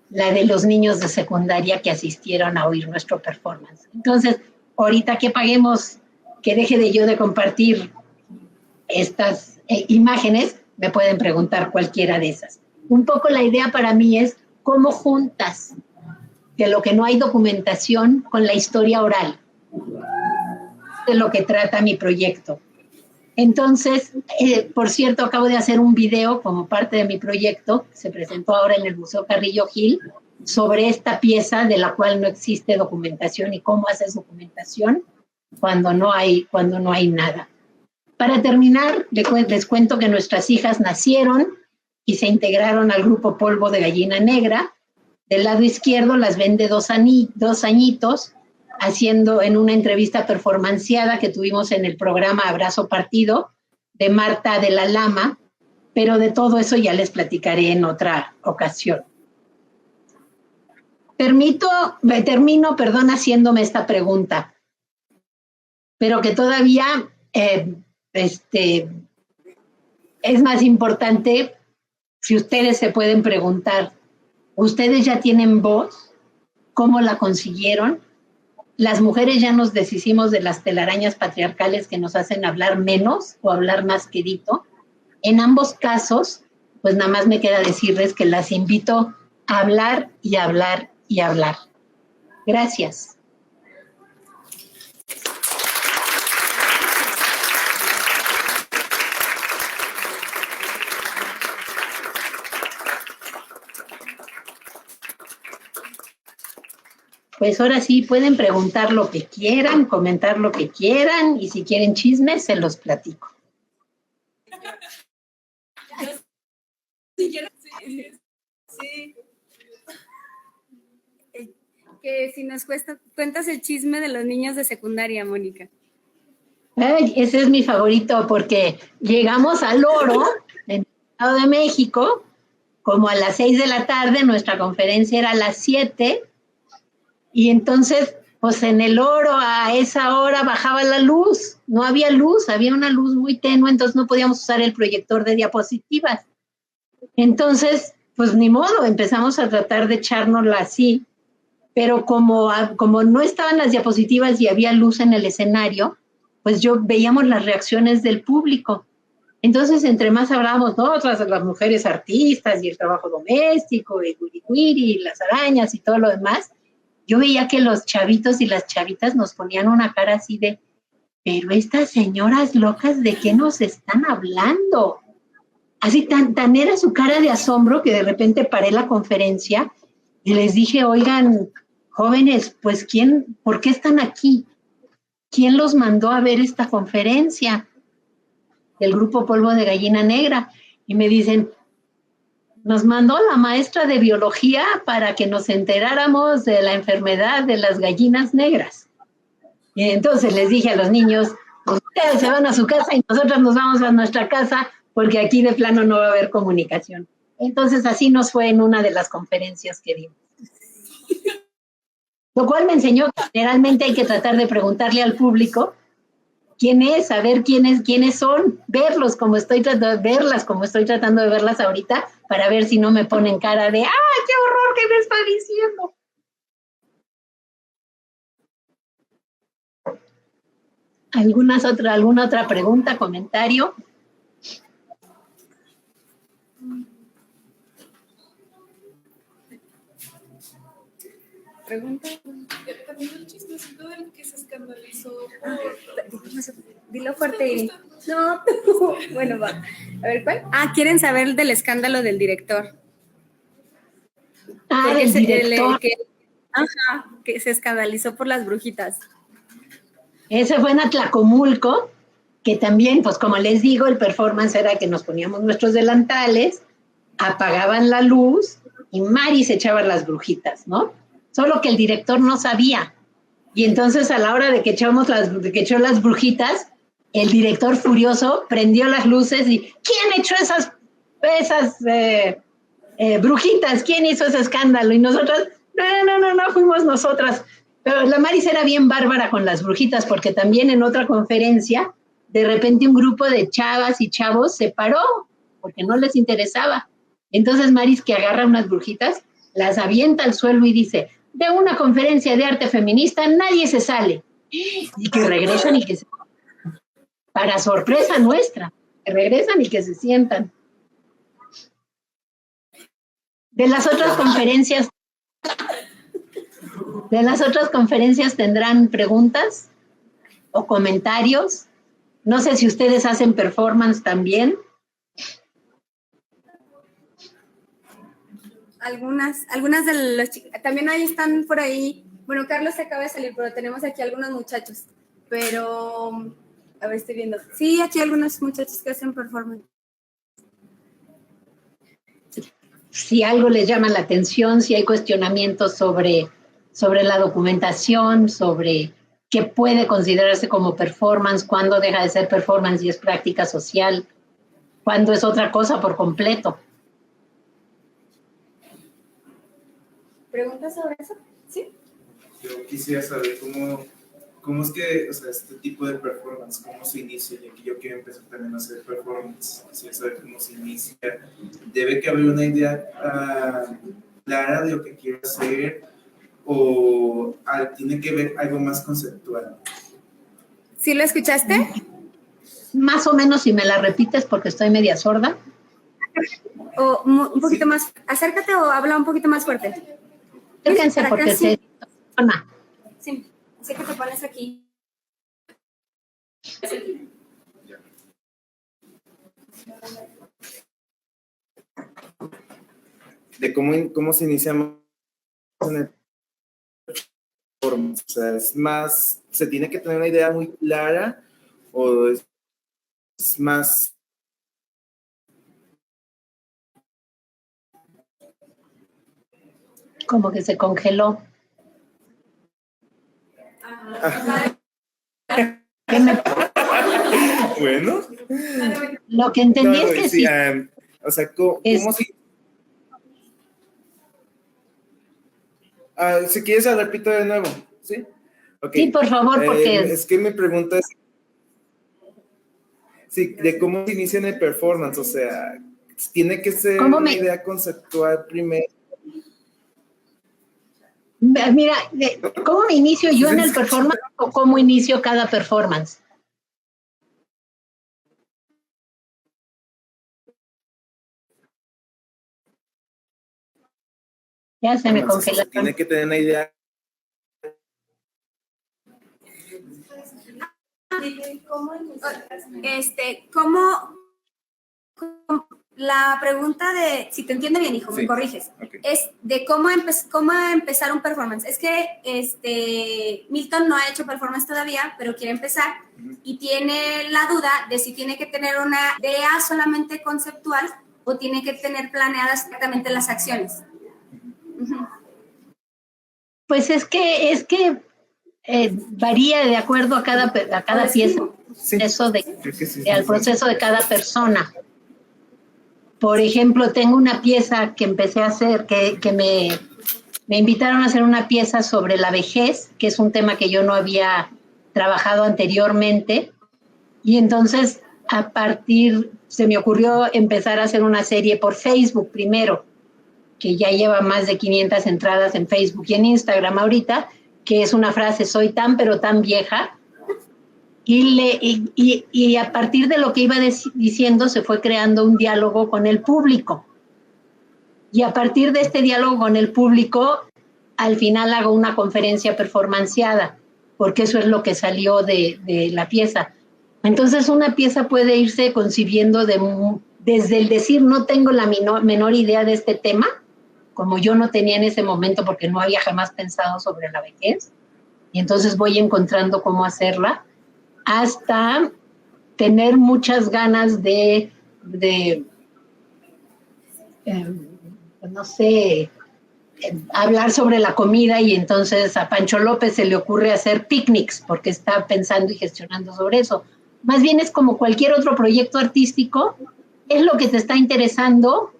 la de los niños de secundaria que asistieron a oír nuestro performance. Entonces, ahorita que paguemos, que deje de yo de compartir estas imágenes, me pueden preguntar cualquiera de esas. Un poco la idea para mí es cómo juntas de lo que no hay documentación con la historia oral, de lo que trata mi proyecto. Entonces, por cierto, acabo de hacer un video como parte de mi proyecto, que se presentó ahora en el Museo Carrillo Gil, sobre esta pieza de la cual no existe documentación y cómo haces documentación cuando no hay nada. Para terminar, les cuento que nuestras hijas nacieron y se integraron al grupo Polvo de Gallina Negra. Del lado izquierdo las ven de 2 añitos, haciendo en una entrevista performanciada que tuvimos en el programa Abrazo Partido de Marta de la Lama, pero de todo eso ya les platicaré en otra ocasión. Termino, haciéndome esta pregunta, pero que todavía es más importante si ustedes se pueden preguntar, ¿ustedes ya tienen voz? ¿Cómo la consiguieron? Las mujeres ya nos deshicimos de las telarañas patriarcales que nos hacen hablar menos o hablar más quedito. En ambos casos, pues nada más me queda decirles que las invito a hablar y hablar y hablar. Gracias. Pues ahora sí, pueden preguntar lo que quieran, comentar lo que quieran, y si quieren chismes, se los platico. Sí. Que si nos cuentas el chisme de los niños de secundaria, Mónica. Ay, ese es mi favorito, porque llegamos al Oro, en el Estado de México, como a las 6 de la tarde, nuestra conferencia era a las 7, y entonces, pues en el Oro a esa hora bajaba la luz, no había luz, había una luz muy tenue, entonces no podíamos usar el proyector de diapositivas. Entonces, pues ni modo, empezamos a tratar de echárnosla así, pero como no estaban las diapositivas y había luz en el escenario, pues veíamos las reacciones del público. Entonces, entre más hablábamos nosotras, las mujeres artistas y el trabajo doméstico, y guiricuiri, y las arañas y todo lo demás, yo veía que los chavitos y las chavitas nos ponían una cara así de, pero estas señoras locas, ¿de qué nos están hablando? Así tan era su cara de asombro que de repente paré la conferencia y les dije, oigan, jóvenes, pues ¿por qué están aquí? ¿Quién los mandó a ver esta conferencia? El grupo Polvo de Gallina Negra. Y me dicen, nos mandó la maestra de biología para que nos enteráramos de la enfermedad de las gallinas negras. Y entonces les dije a los niños, ustedes se van a su casa y nosotros nos vamos a nuestra casa porque aquí de plano no va a haber comunicación. Entonces así nos fue en una de las conferencias que dimos. Lo cual me enseñó que generalmente hay que tratar de preguntarle al público quién es, saber quiénes son, verlas como estoy tratando de verlas ahorita, para ver si no me ponen cara de, qué horror que me está diciendo. ¿Alguna otra pregunta, comentario? ¿Pregunta? También el chismecito del que se escandalizó Dilo fuerte, Iri. No, bueno, va. A ver, ¿cuál? ¿Quieren saber del escándalo del director? Del director. Que se escandalizó por las brujitas. Ese fue en Atlacomulco, que también, pues como les digo, el performance era que nos poníamos nuestros delantales, apagaban la luz y Mari se echaba las brujitas, ¿no? Solo que el director no sabía. Y entonces a la hora de que echó las brujitas, el director furioso prendió las luces y ¿quién echó esas brujitas? ¿Quién hizo ese escándalo? Y nosotras, no, fuimos nosotras. Pero la Maris era bien bárbara con las brujitas, porque también en otra conferencia, de repente un grupo de chavas y chavos se paró, porque no les interesaba. Entonces Maris, que agarra unas brujitas, las avienta al suelo y dice, de una conferencia de arte feminista nadie se sale. Y que regresan y que se... Para sorpresa nuestra, que regresan y que se sientan. De las otras conferencias tendrán preguntas o comentarios. No sé si ustedes hacen performance también. Algunas de los chicos, también ahí están por ahí, bueno, Carlos se acaba de salir, pero tenemos aquí algunos muchachos, pero, a ver, estoy viendo, sí, aquí hay algunos muchachos que hacen performance. Si algo les llama la atención, si hay cuestionamientos sobre la documentación, sobre qué puede considerarse como performance, cuándo deja de ser performance y es práctica social, cuándo es otra cosa por completo. ¿Preguntas sobre eso? ¿Sí? Yo quisiera saber cómo es que, o sea, este tipo de performance, cómo se inicia, ya que yo quiero empezar también a hacer performance, quisiera saber cómo se inicia. Debe que haber una idea clara de lo que quiero hacer o tiene que ver algo más conceptual. ¿Sí lo escuchaste? Más o menos, si me la repites porque estoy media sorda. O un poquito más, acércate o habla un poquito más fuerte. Fíjense porque se... Sí, sé que te pones aquí. De cómo se inicia en el performance. O sea, es más, se tiene que tener una idea muy clara o es más... Como que se congeló. Bueno. Lo que entendí es que sí. O sea, ¿cómo si... si quieres, la repito de nuevo, ¿sí? Okay. Sí, por favor, porque... es que mi pregunta es... Sí, de cómo se inicia en el performance, o sea, tiene que ser una idea conceptual primero. Mira, ¿cómo me inicio yo en el performance o cómo inicio cada performance? Ya se me congeló. Tiene que tener una idea. ¿Cómo la pregunta de, si te entiendo bien, hijo, me corriges, okay. Es de cómo empezar un performance. Es que Milton no ha hecho performance todavía, pero quiere empezar y tiene la duda de si tiene que tener una idea solamente conceptual o tiene que tener planeadas exactamente las acciones. Pues es que varía de acuerdo a cada pieza, al proceso de cada persona. Por ejemplo, tengo una pieza que empecé a hacer, que me invitaron a hacer una pieza sobre la vejez, que es un tema que yo no había trabajado anteriormente, Y entonces, se me ocurrió empezar a hacer una serie por Facebook primero, que ya lleva más de 500 entradas en Facebook y en Instagram ahorita, que es una frase, soy tan pero tan vieja, y a partir de lo que iba diciendo se fue creando un diálogo con el público. Y a partir de este diálogo con el público, al final hago una conferencia performanceada, porque eso es lo que salió de la pieza. Entonces una pieza puede irse concibiendo desde el decir no tengo la menor idea de este tema, como yo no tenía en ese momento porque no había jamás pensado sobre la vejez, y entonces voy encontrando cómo hacerla, hasta tener muchas ganas de no sé, hablar sobre la comida, y entonces a Pancho López se le ocurre hacer picnics porque está pensando y gestionando sobre eso. Más bien es como cualquier otro proyecto artístico, es lo que te está interesando,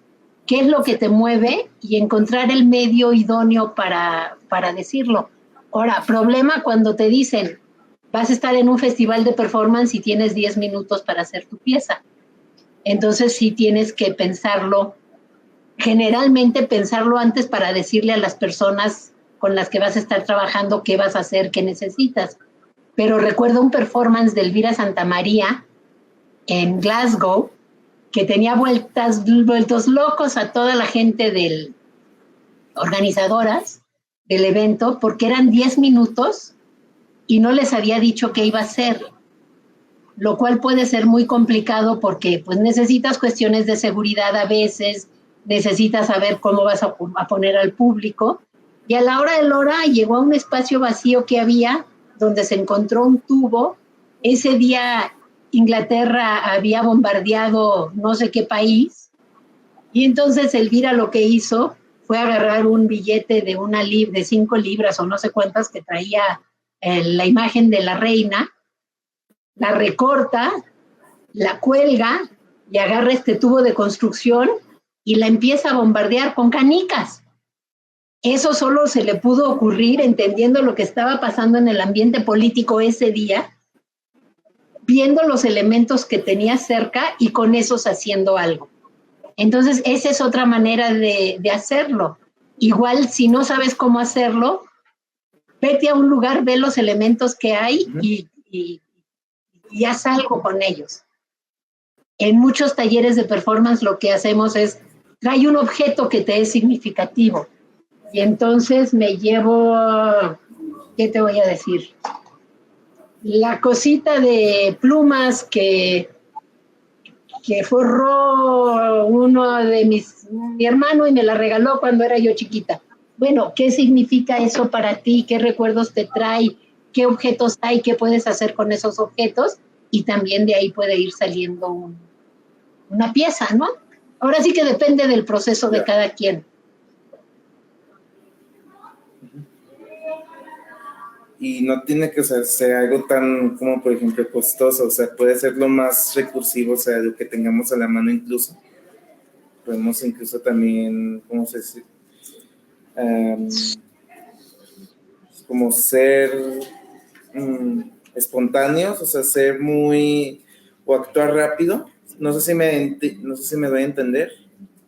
qué es lo que te mueve y encontrar el medio idóneo para decirlo. Ahora, problema cuando te dicen, vas a estar en un festival de performance y tienes 10 minutos para hacer tu pieza. Entonces sí tienes que pensarlo, generalmente pensarlo antes para decirle a las personas con las que vas a estar trabajando qué vas a hacer, qué necesitas. Pero recuerdo un performance de Elvira Santamaría en Glasgow, que tenía vueltos locos a toda la gente organizadoras del evento, porque eran 10 minutos y no les había dicho qué iba a hacer, lo cual puede ser muy complicado porque pues necesitas cuestiones de seguridad a veces, necesitas saber cómo vas a poner al público, y a la hora de la hora llegó a un espacio vacío que había, donde se encontró un tubo. Ese día Inglaterra había bombardeado no sé qué país, y entonces Elvira lo que hizo fue agarrar un billete de 5 libras o no sé cuántas que traía la imagen de la reina, la recorta, la cuelga y agarra este tubo de construcción y la empieza a bombardear con canicas. Eso solo se le pudo ocurrir entendiendo lo que estaba pasando en el ambiente político ese día, viendo los elementos que tenía cerca y con esos haciendo algo. Entonces, esa es otra manera de hacerlo. Igual, si no sabes cómo hacerlo, vete a un lugar, ve los elementos que hay y haz algo con ellos. En muchos talleres de performance lo que hacemos es, trae un objeto que te es significativo. Y entonces me llevo, ¿qué te voy a decir? La cosita de plumas que forró mi hermano y me la regaló cuando era yo chiquita. Bueno, ¿qué significa eso para ti? ¿Qué recuerdos te trae? ¿Qué objetos hay? ¿Qué puedes hacer con esos objetos? Y también de ahí puede ir saliendo una pieza, ¿no? Ahora sí que depende del proceso de cada quien. Y no tiene que ser algo tan como, por ejemplo, costoso, o sea, puede ser lo más recursivo, o sea, lo que tengamos a la mano incluso. Podemos incluso también, ¿cómo se dice? Como ser espontáneos, o sea, ser muy, o actuar rápido. No sé si me doy a entender.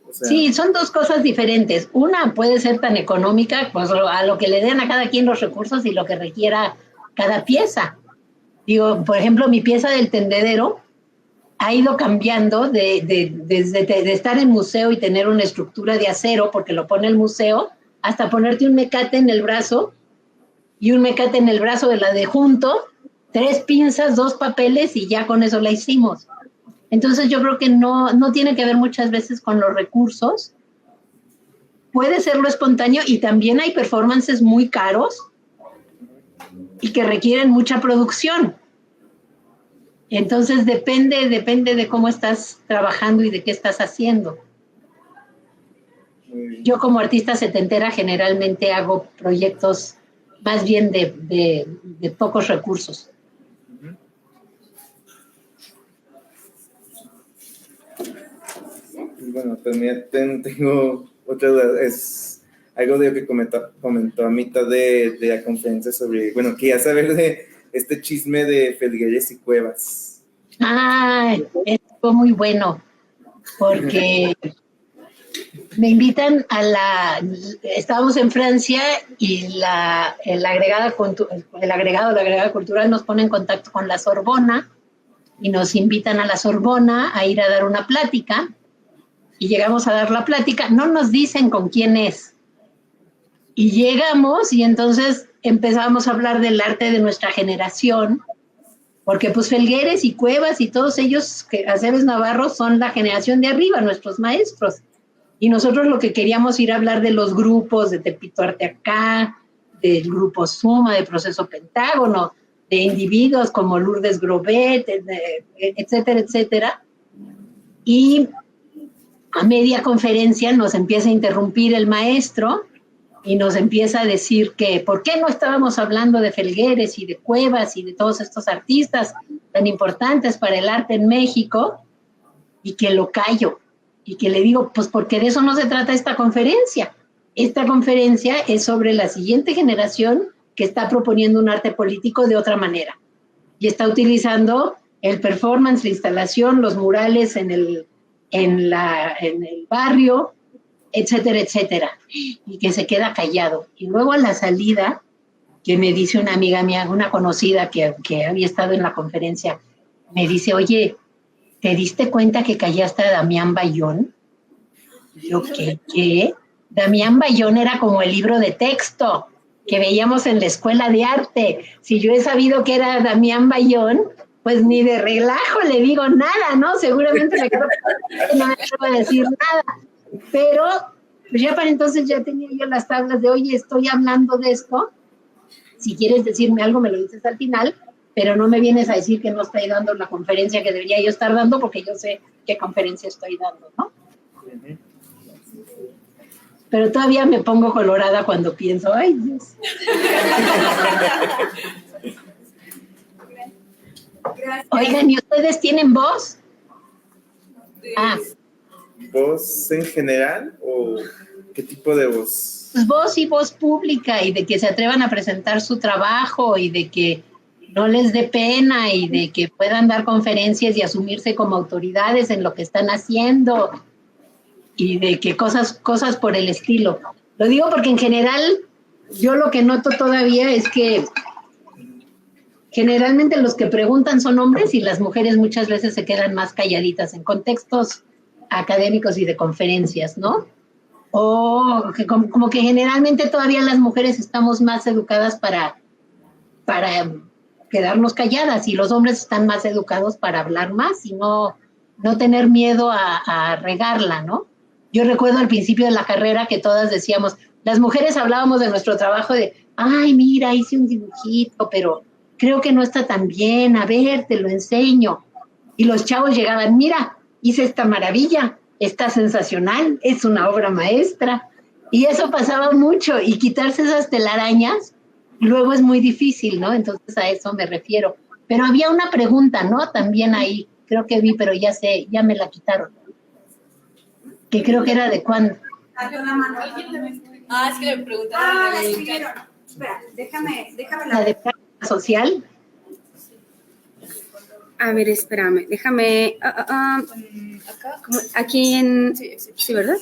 O sea, sí, son dos cosas diferentes. Una puede ser tan económica, pues a lo que le den a cada quien los recursos y lo que requiera cada pieza. Digo, por ejemplo, mi pieza del tendedero ha ido cambiando desde estar en museo y tener una estructura de acero, porque lo pone el museo, hasta ponerte un mecate en el brazo y un mecate en el brazo de la de junto, 3 pinzas, 2 papeles y ya con eso la hicimos. Entonces yo creo que no tiene que ver muchas veces con los recursos. Puede ser lo espontáneo y también hay performances muy caros y que requieren mucha producción. Entonces depende de cómo estás trabajando y de qué estás haciendo. Yo como artista setentera generalmente hago proyectos más bien de pocos recursos. Bueno, también tengo otra duda, es algo de lo que comentó a mitad de la conferencia sobre, bueno, quería saber de este chisme de Felgueres y Cuevas. Ah, estuvo muy bueno, porque me invitan estábamos en Francia y la agregada cultural nos pone en contacto con la Sorbona y nos invitan a la Sorbona a ir a dar una plática y llegamos a dar la plática, no nos dicen con quién es. Y llegamos y entonces empezamos a hablar del arte de nuestra generación, porque pues Felgueres y Cuevas y todos ellos, Aceves Navarro, son la generación de arriba, nuestros maestros. Y nosotros lo que queríamos ir a hablar de los grupos, de Tepito Arte Acá, del grupo Suma, de Proceso Pentágono, de individuos como Lourdes Grobet, etcétera, etcétera. Y a media conferencia nos empieza a interrumpir el maestro y nos empieza a decir que por qué no estábamos hablando de Felgueres y de Cuevas y de todos estos artistas tan importantes para el arte en México, y que lo callo. Y que le digo, pues porque de eso no se trata esta conferencia. Esta conferencia es sobre la siguiente generación que está proponiendo un arte político de otra manera. Y está utilizando el performance, la instalación, los murales en el barrio, etcétera, etcétera. Y que se queda callado. Y luego a la salida, que me dice una amiga mía, una conocida que había estado en la conferencia, me dice, oye, ¿te diste cuenta que callaste a Damián Bayón? Yo, ¿qué? Damián Bayón era como el libro de texto que veíamos en la escuela de arte. Si yo he sabido que era Damián Bayón, pues ni de relajo le digo nada, ¿no? Seguramente me quedo que no me atrevo a decir nada. Pero pues ya para entonces ya tenía yo las tablas de, oye, estoy hablando de esto. Si quieres decirme algo, me lo dices al final, pero no me vienes a decir que no estoy dando la conferencia que debería yo estar dando, porque yo sé qué conferencia estoy dando, ¿no? Pero todavía me pongo colorada cuando pienso, ay, Dios. Oigan, ¿y ustedes tienen voz? ¿Voz en general o qué tipo de voz? Pues voz y voz pública, y de que se atrevan a presentar su trabajo y de que no les dé pena y de que puedan dar conferencias y asumirse como autoridades en lo que están haciendo y de que cosas por el estilo. Lo digo porque en general yo lo que noto todavía es que generalmente los que preguntan son hombres y las mujeres muchas veces se quedan más calladitas en contextos académicos y de conferencias, ¿no? O que como que generalmente todavía las mujeres estamos más educadas para quedarnos calladas, y los hombres están más educados para hablar más y no tener miedo a regarla, ¿no? Yo recuerdo al principio de la carrera que todas decíamos, las mujeres hablábamos de nuestro trabajo de, ay, mira, hice un dibujito, pero creo que no está tan bien, a ver, te lo enseño. Y los chavos llegaban, mira, hice esta maravilla, está sensacional, es una obra maestra. Y eso pasaba mucho, y quitarse esas telarañas luego es muy difícil, ¿no? Entonces a eso me refiero. Pero había una pregunta, ¿no? También ahí, creo que vi, pero ya me la quitaron. Que creo que era de cuándo. Es que me preguntaron. la escribieron. Espera, déjame La de práctica social. A ver, espérame, déjame. Aquí en. Sí, ¿verdad?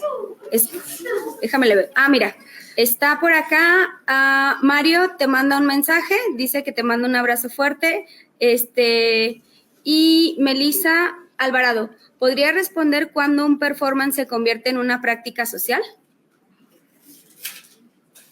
Déjame le ver. Mira, está por acá. Mario te manda un mensaje, dice que te manda un abrazo fuerte. Y Melissa Alvarado, ¿podría responder cuándo un performance se convierte en una práctica social?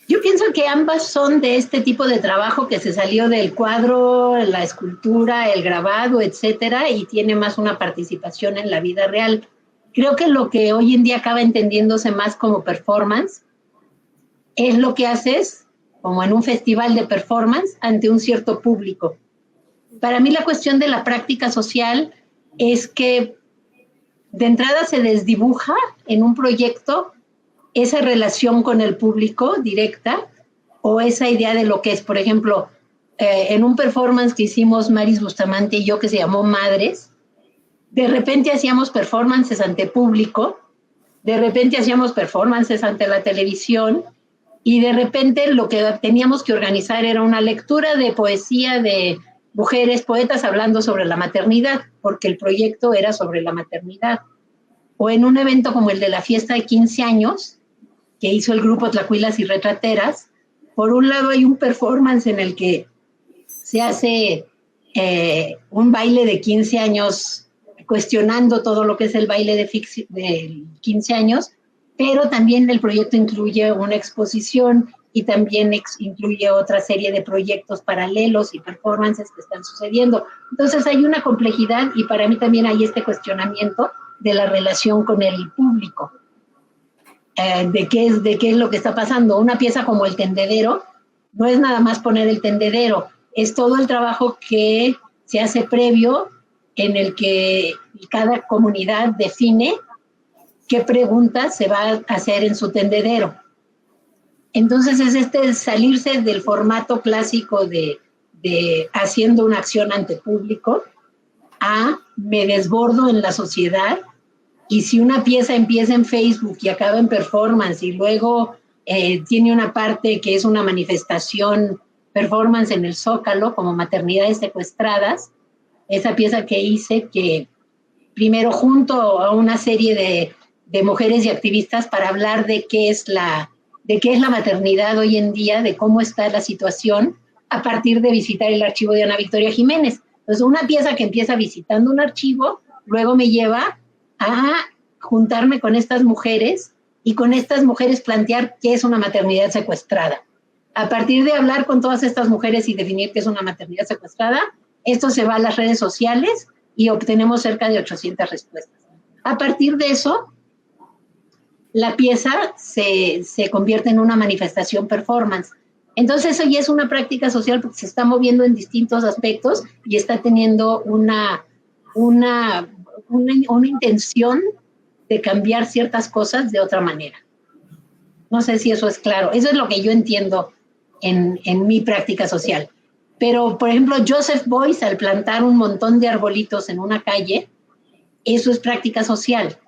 Yo pienso que ambas son de este tipo de trabajo que se salió del cuadro, la escultura, el grabado, etcétera, y tiene más una participación en la vida real. Creo que lo que hoy en día acaba entendiéndose más como performance es lo que haces como en un festival de performance ante un cierto público. Para mí la cuestión de la práctica social es que de entrada se desdibuja en un proyecto esa relación con el público directa, o esa idea de lo que es, por ejemplo, en un performance que hicimos Maris Bustamante y yo, que se llamó Madres, de repente hacíamos performances ante público, de repente hacíamos performances ante la televisión, y de repente lo que teníamos que organizar era una lectura de poesía de mujeres poetas hablando sobre la maternidad, porque el proyecto era sobre la maternidad. O en un evento como el de la fiesta de 15 años, que hizo el grupo Tlacuilas y Retrateras, por un lado hay un performance en el que se hace un baile de 15 años, cuestionando todo lo que es el baile de 15 años, pero también el proyecto incluye una exposición y también incluye otra serie de proyectos paralelos y performances que están sucediendo. Entonces hay una complejidad y para mí también hay este cuestionamiento de la relación con el público, de qué es lo que está pasando. Una pieza como El Tendedero no es nada más poner el tendedero, es todo el trabajo que se hace previo en el que cada comunidad define qué preguntas se va a hacer en su tendedero. Entonces es salirse del formato clásico de haciendo una acción ante público a me desbordo en la sociedad, y si una pieza empieza en Facebook y acaba en performance y luego tiene una parte que es una manifestación performance en el Zócalo como Maternidades Secuestradas, esa pieza que hice, que primero junto a una serie de mujeres y activistas para hablar de qué es la maternidad hoy en día, de cómo está la situación, a partir de visitar el archivo de Ana Victoria Jiménez. Entonces, una pieza que empieza visitando un archivo, luego me lleva a juntarme con estas mujeres y con estas mujeres plantear qué es una maternidad secuestrada. A partir de hablar con todas estas mujeres y definir qué es una maternidad secuestrada, esto se va a las redes sociales y obtenemos cerca de 800 respuestas. A partir de eso, la pieza se convierte en una manifestación performance. Entonces, eso ya es una práctica social porque se está moviendo en distintos aspectos y está teniendo una intención de cambiar ciertas cosas de otra manera. No sé si eso es claro. Eso es lo que yo entiendo en mi práctica social. Pero, por ejemplo, Joseph Beuys, al plantar un montón de arbolitos en una calle, eso es práctica social.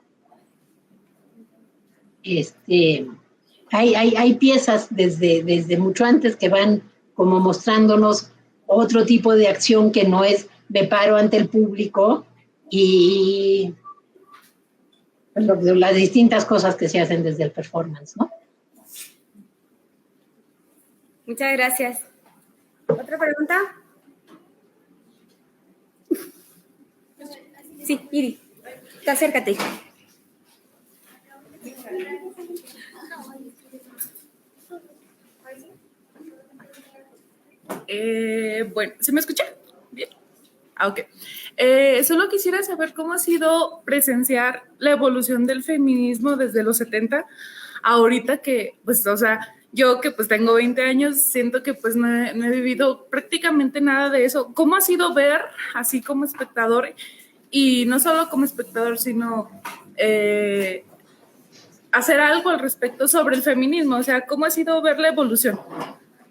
Hay piezas desde mucho antes que van como mostrándonos otro tipo de acción que no es me paro ante el público y las distintas cosas que se hacen desde el performance, ¿no? Muchas gracias. ¿Otra pregunta? Sí, Iri, acércate. Bueno, ¿se me escucha? Bien. Ok. Solo quisiera saber cómo ha sido presenciar la evolución del feminismo desde los 70, ahorita que, pues, o sea, yo que pues tengo 20 años, siento que pues no he vivido prácticamente nada de eso. ¿Cómo ha sido ver, así como espectador, y no solo como espectador, sino hacer algo al respecto sobre el feminismo? O sea, ¿cómo ha sido ver la evolución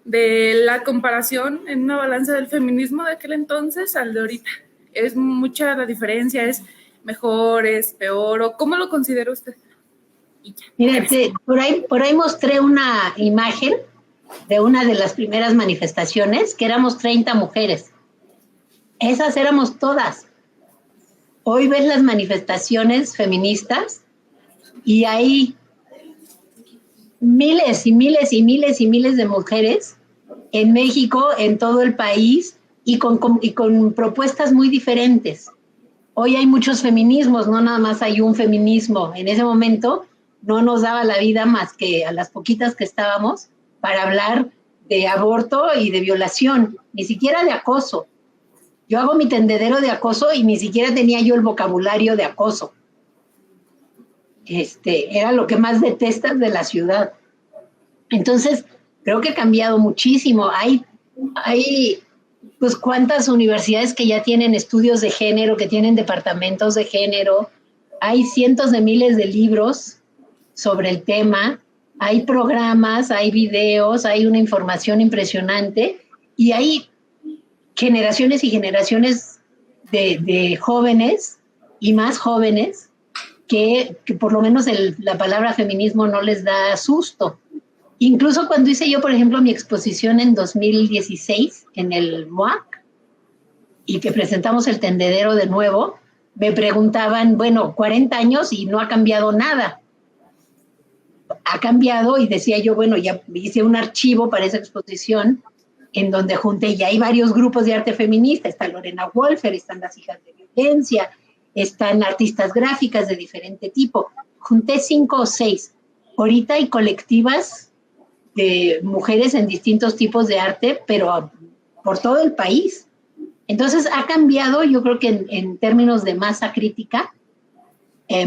de la comparación en una balanza del feminismo de aquel entonces al de ahorita? ¿Es mucha la diferencia? ¿Es mejor? ¿Es peor? ¿O cómo lo considera usted? Mira, por ahí mostré una imagen de una de las primeras manifestaciones, que éramos 30 mujeres. Esas éramos todas. Hoy ves las manifestaciones feministas y hay miles y miles y miles y miles de mujeres en México, en todo el país, y con propuestas muy diferentes. Hoy hay muchos feminismos, no nada más hay un feminismo. En ese momento no nos daba la vida más que a las poquitas que estábamos para hablar de aborto y de violación, ni siquiera de acoso. Yo hago mi tendedero de acoso y ni siquiera tenía yo el vocabulario de acoso. Era lo que más detestas de la ciudad. Entonces, creo que ha cambiado muchísimo. Hay pues cuántas universidades que ya tienen estudios de género, que tienen departamentos de género. Hay cientos de miles de libros sobre el tema. Hay programas, hay videos, hay una información impresionante y hay generaciones y generaciones de jóvenes y más jóvenes que por lo menos la palabra feminismo no les da susto. Incluso cuando hice yo, por ejemplo, mi exposición en 2016 en el MOAC, y que presentamos el tendedero de nuevo, me preguntaban, bueno, 40 años y no ha cambiado nada. Ha cambiado, y decía yo, bueno, ya hice un archivo para esa exposición en donde junté, ya hay varios grupos de arte feminista, está Lorena Wolfer, están las hijas de violencia, están artistas gráficas de diferente tipo. Junté 5 o 6. Ahorita hay colectivas de mujeres en distintos tipos de arte, pero por todo el país. Entonces ha cambiado, yo creo que en términos de masa crítica,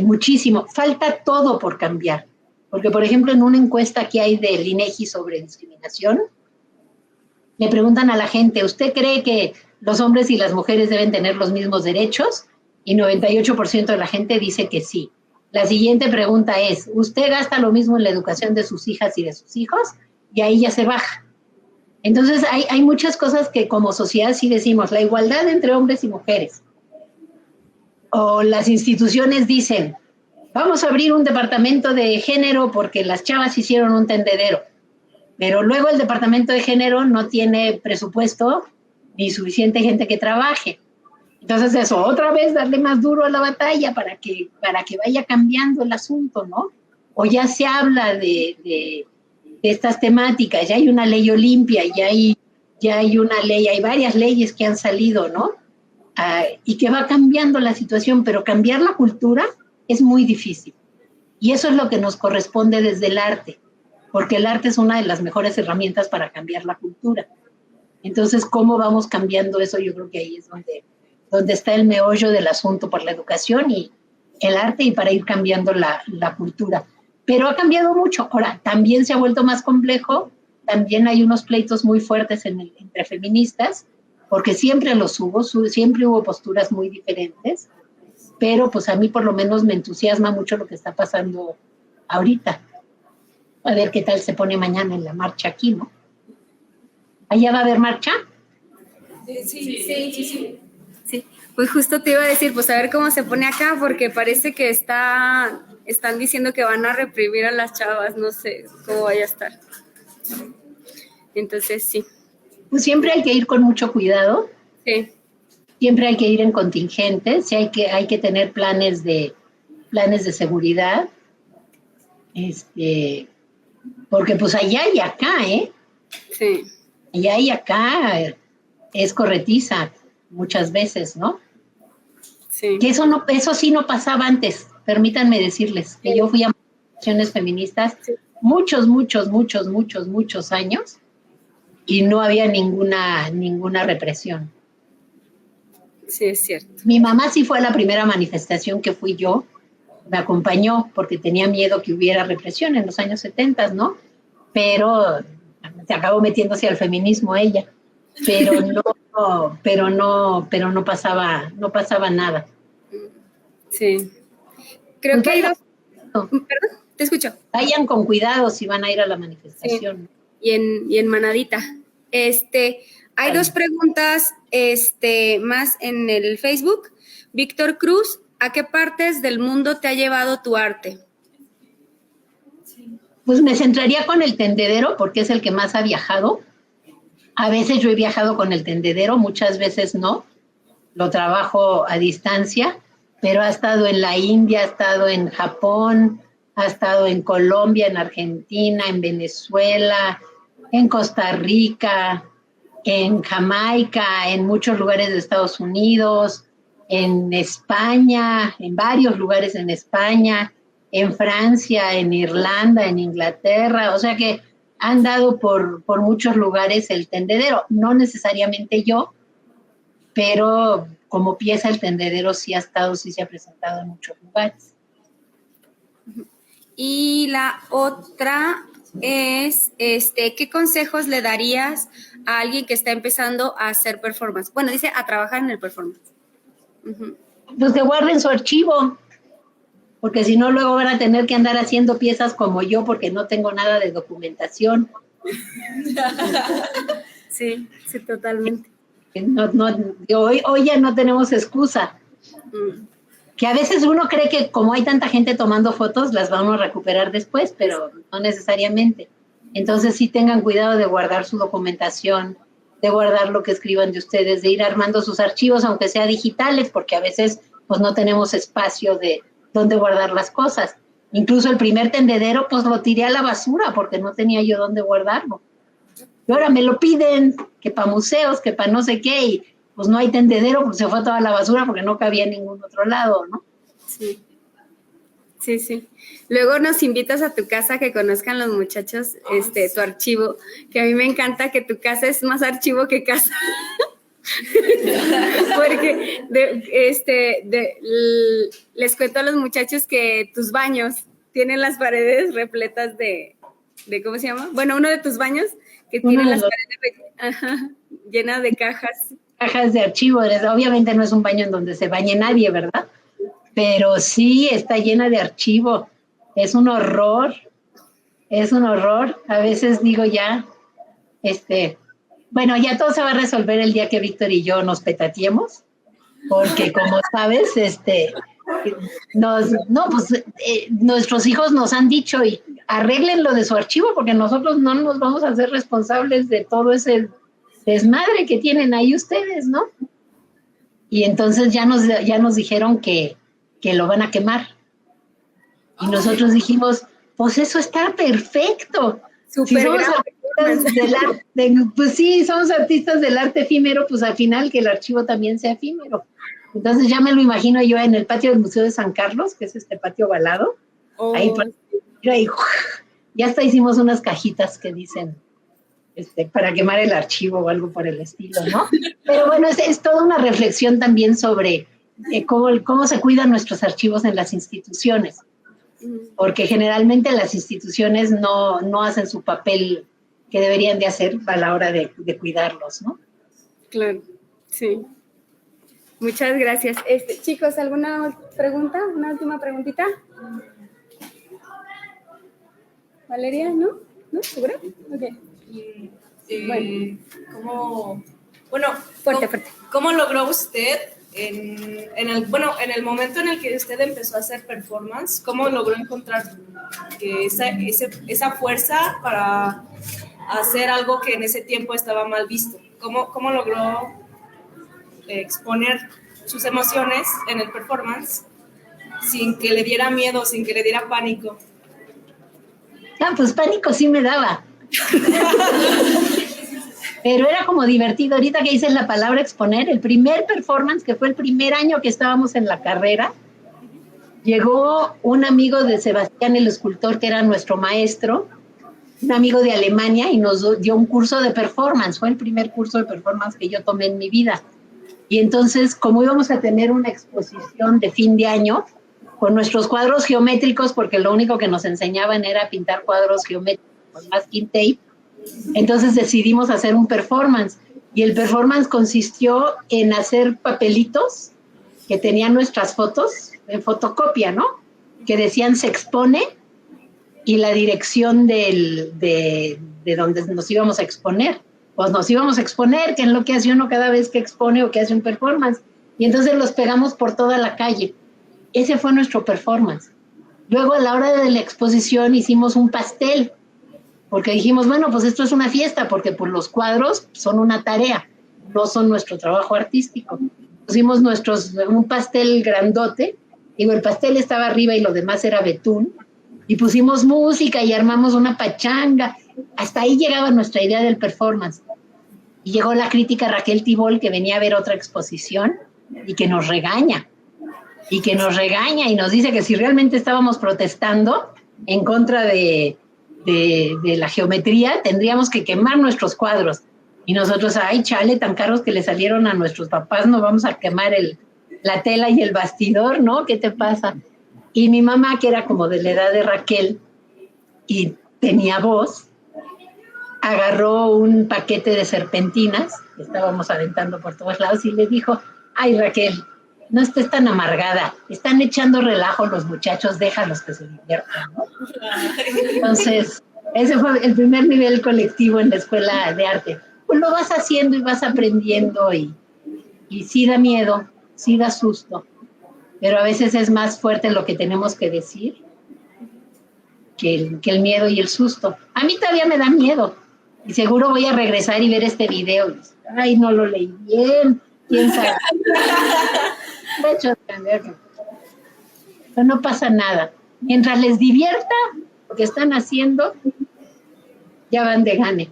muchísimo. Falta todo por cambiar. Porque, por ejemplo, en una encuesta que hay del INEGI sobre discriminación, le preguntan a la gente, ¿usted cree que los hombres y las mujeres deben tener los mismos derechos? Y 98% de la gente dice que sí. La siguiente pregunta es, ¿usted gasta lo mismo en la educación de sus hijas y de sus hijos? Y ahí ya se baja. Entonces, hay muchas cosas que como sociedad sí decimos, la igualdad entre hombres y mujeres. O las instituciones dicen, vamos a abrir un departamento de género porque las chavas hicieron un tendedero. Pero luego el departamento de género no tiene presupuesto ni suficiente gente que trabaje. Entonces eso, otra vez darle más duro a la batalla para que vaya cambiando el asunto, ¿no? O ya se habla de estas temáticas, ya hay una ley Olimpia, ya hay una ley, hay varias leyes que han salido, ¿no? Y que va cambiando la situación, pero cambiar la cultura es muy difícil. Y eso es lo que nos corresponde desde el arte, porque el arte es una de las mejores herramientas para cambiar la cultura. Entonces, ¿cómo vamos cambiando eso? Yo creo que ahí es donde está el meollo del asunto por la educación y el arte y para ir cambiando la cultura. Pero ha cambiado mucho. Ahora, también se ha vuelto más complejo, también hay unos pleitos muy fuertes entre feministas, porque siempre los hubo, siempre hubo posturas muy diferentes, pero pues a mí por lo menos me entusiasma mucho lo que está pasando ahorita. A ver qué tal se pone mañana en la marcha aquí, ¿no? ¿Allá va a haber marcha? Sí. Pues justo te iba a decir, pues a ver cómo se pone acá, porque parece que están diciendo que van a reprimir a las chavas, no sé cómo vaya a estar. Entonces, sí. Pues siempre hay que ir con mucho cuidado. Sí. Siempre hay que ir en contingentes, sí hay que tener planes de seguridad. Porque pues allá y acá, ¿eh? Sí. Allá y acá es corretiza muchas veces, ¿no? Sí. Que eso sí no pasaba antes. Permítanme decirles que yo fui a manifestaciones feministas muchos años y no había ninguna represión. Sí, es cierto. Mi mamá sí fue a la primera manifestación que fui yo, me acompañó porque tenía miedo que hubiera represión en los años 70, ¿no? Pero se acabó metiéndose al feminismo ella, pero no pasaba nada. Sí. Creo que hay dos. Perdón, te escucho. Vayan con cuidado si van a ir a la manifestación. Sí. Y en manadita. Hay dos preguntas más en el Facebook. Víctor Cruz, ¿a qué partes del mundo te ha llevado tu arte? Pues me centraría con el tendedero porque es el que más ha viajado. A veces yo he viajado con el tendedero, muchas veces no. Lo trabajo a distancia, pero ha estado en la India, ha estado en Japón, ha estado en Colombia, en Argentina, en Venezuela, en Costa Rica, en Jamaica, en muchos lugares de Estados Unidos, en España, en varios lugares en España, en Francia, en Irlanda, en Inglaterra, o sea que han dado por muchos lugares el tendedero, no necesariamente yo, pero como pieza el tendedero sí se ha presentado en muchos lugares. Y la otra es, ¿qué consejos le darías a alguien que está empezando a hacer performance? Bueno, dice a trabajar en el performance. Uh-huh. Pues que guarden su archivo, porque si no luego van a tener que andar haciendo piezas como yo porque no tengo nada de documentación. Sí, totalmente. Hoy ya no tenemos excusa. Que a veces uno cree que como hay tanta gente tomando fotos, las vamos a recuperar después, pero no necesariamente. Entonces sí tengan cuidado de guardar su documentación, de guardar lo que escriban de ustedes, de ir armando sus archivos, aunque sea digitales, porque a veces pues no tenemos espacio de dónde guardar las cosas. Incluso el primer tendedero pues lo tiré a la basura porque no tenía yo dónde guardarlo. Y ahora me lo piden, que para museos, que para no sé qué, y pues no hay tendedero porque se fue toda la basura porque no cabía en ningún otro lado, ¿no? Sí. Sí, sí. Luego nos invitas a tu casa, que conozcan los muchachos tu archivo, que a mí me encanta que tu casa es más archivo que casa. Porque les cuento a los muchachos que tus baños tienen las paredes repletas de ¿cómo se llama? Bueno, uno de tus baños que tiene las paredes llenas de cajas. Cajas de archivo. Obviamente no es un baño en donde se bañe nadie, ¿verdad? Pero sí, está llena de archivo. Es un horror. Es un horror. A veces digo ya, bueno, ya todo se va a resolver el día que Víctor y yo nos petateemos, porque como sabes, nuestros hijos nos han dicho, y arreglen lo de su archivo, porque nosotros no nos vamos a hacer responsables de todo ese desmadre que tienen ahí ustedes, ¿no? Y entonces ya nos dijeron que lo van a quemar. Y nosotros dijimos, pues eso está perfecto. Si somos artistas del arte, pues sí, somos artistas del arte efímero, pues al final que el archivo también sea efímero. Entonces ya me lo imagino yo en el patio del Museo de San Carlos, que es este patio ovalado. Ahí ya hasta hicimos unas cajitas que dicen para quemar el archivo o algo por el estilo, ¿no? Pero bueno, es toda una reflexión también sobre cómo se cuidan nuestros archivos en las instituciones, porque generalmente las instituciones no hacen su papel que deberían de hacer a la hora de cuidarlos, ¿no? Claro, sí. Muchas gracias. Chicos, ¿alguna pregunta? ¿Una última preguntita? Valeria, ¿no? ¿No? ¿Segura? Ok. Fuerte. ¿Cómo logró usted en el momento en el que usted empezó a hacer performance, cómo logró encontrar esa fuerza para hacer algo que en ese tiempo estaba mal visto? ¿Cómo logró exponer sus emociones en el performance sin que le diera miedo, sin que le diera pánico? Pues pánico sí me daba. Pero era como divertido. Ahorita que dices la palabra exponer, el primer performance, que fue el primer año que estábamos en la carrera, llegó un amigo de Sebastián, el escultor, que era nuestro maestro, un amigo de Alemania, y nos dio un curso de performance. Fue el primer curso de performance que yo tomé en mi vida. Y entonces, como íbamos a tener una exposición de fin de año, con nuestros cuadros geométricos, porque lo único que nos enseñaban era pintar cuadros geométricos con masking tape, entonces decidimos hacer un performance. Y el performance consistió en hacer papelitos que tenían nuestras fotos en fotocopia, ¿no? Que decían se expone y la dirección de donde nos íbamos a exponer. Pues nos íbamos a exponer, que es lo que hace uno cada vez que expone o que hace un performance. Y entonces los pegamos por toda la calle. Ese fue nuestro performance. Luego, a la hora de la exposición, hicimos un pastel, porque dijimos, bueno, pues esto es una fiesta, porque pues los cuadros son una tarea, no son nuestro trabajo artístico. Pusimos un pastel grandote, digo, el pastel estaba arriba y lo demás era betún, y pusimos música y armamos una pachanga. Hasta ahí llegaba nuestra idea del performance. Y llegó la crítica Raquel Tibol, que venía a ver otra exposición y que nos regaña. Y nos dice que si realmente estábamos protestando en contra de la geometría, tendríamos que quemar nuestros cuadros. Y nosotros, ay, chale, tan caros que le salieron a nuestros papás, no vamos a quemar la tela y el bastidor, ¿no? ¿Qué te pasa? Y mi mamá, que era como de la edad de Raquel y tenía voz, agarró un paquete de serpentinas que estábamos aventando por todos lados y le dijo, ay, Raquel, no estés tan amargada, están echando relajo los muchachos, déjalos que se diviertan, ¿no? Entonces, ese fue el primer nivel colectivo en la escuela de arte. Pues lo vas haciendo y vas aprendiendo y sí da miedo, sí da susto, pero a veces es más fuerte lo que tenemos que decir que el miedo y el susto. A mí todavía me da miedo, Y seguro voy a regresar y ver este video. Ay, no lo leí bien. ¿Quién sabe? De hecho, pero no pasa nada. Mientras les divierta lo que están haciendo, ya van de gane.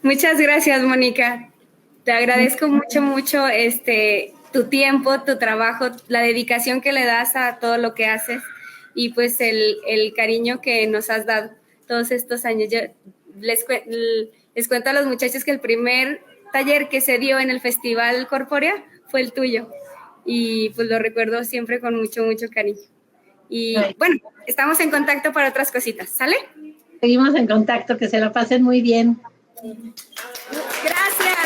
Muchas gracias, Mónica. Te agradezco mucho tu tiempo, tu trabajo, la dedicación que le das a todo lo que haces y pues el cariño que nos has dado todos estos años. Yo les cuento a los muchachos que el primer taller que se dio en el Festival Corpórea fue el tuyo y pues lo recuerdo siempre con mucho cariño. Y bueno, estamos en contacto para otras cositas, ¿sale? Seguimos en contacto, que se la pasen muy bien. Gracias.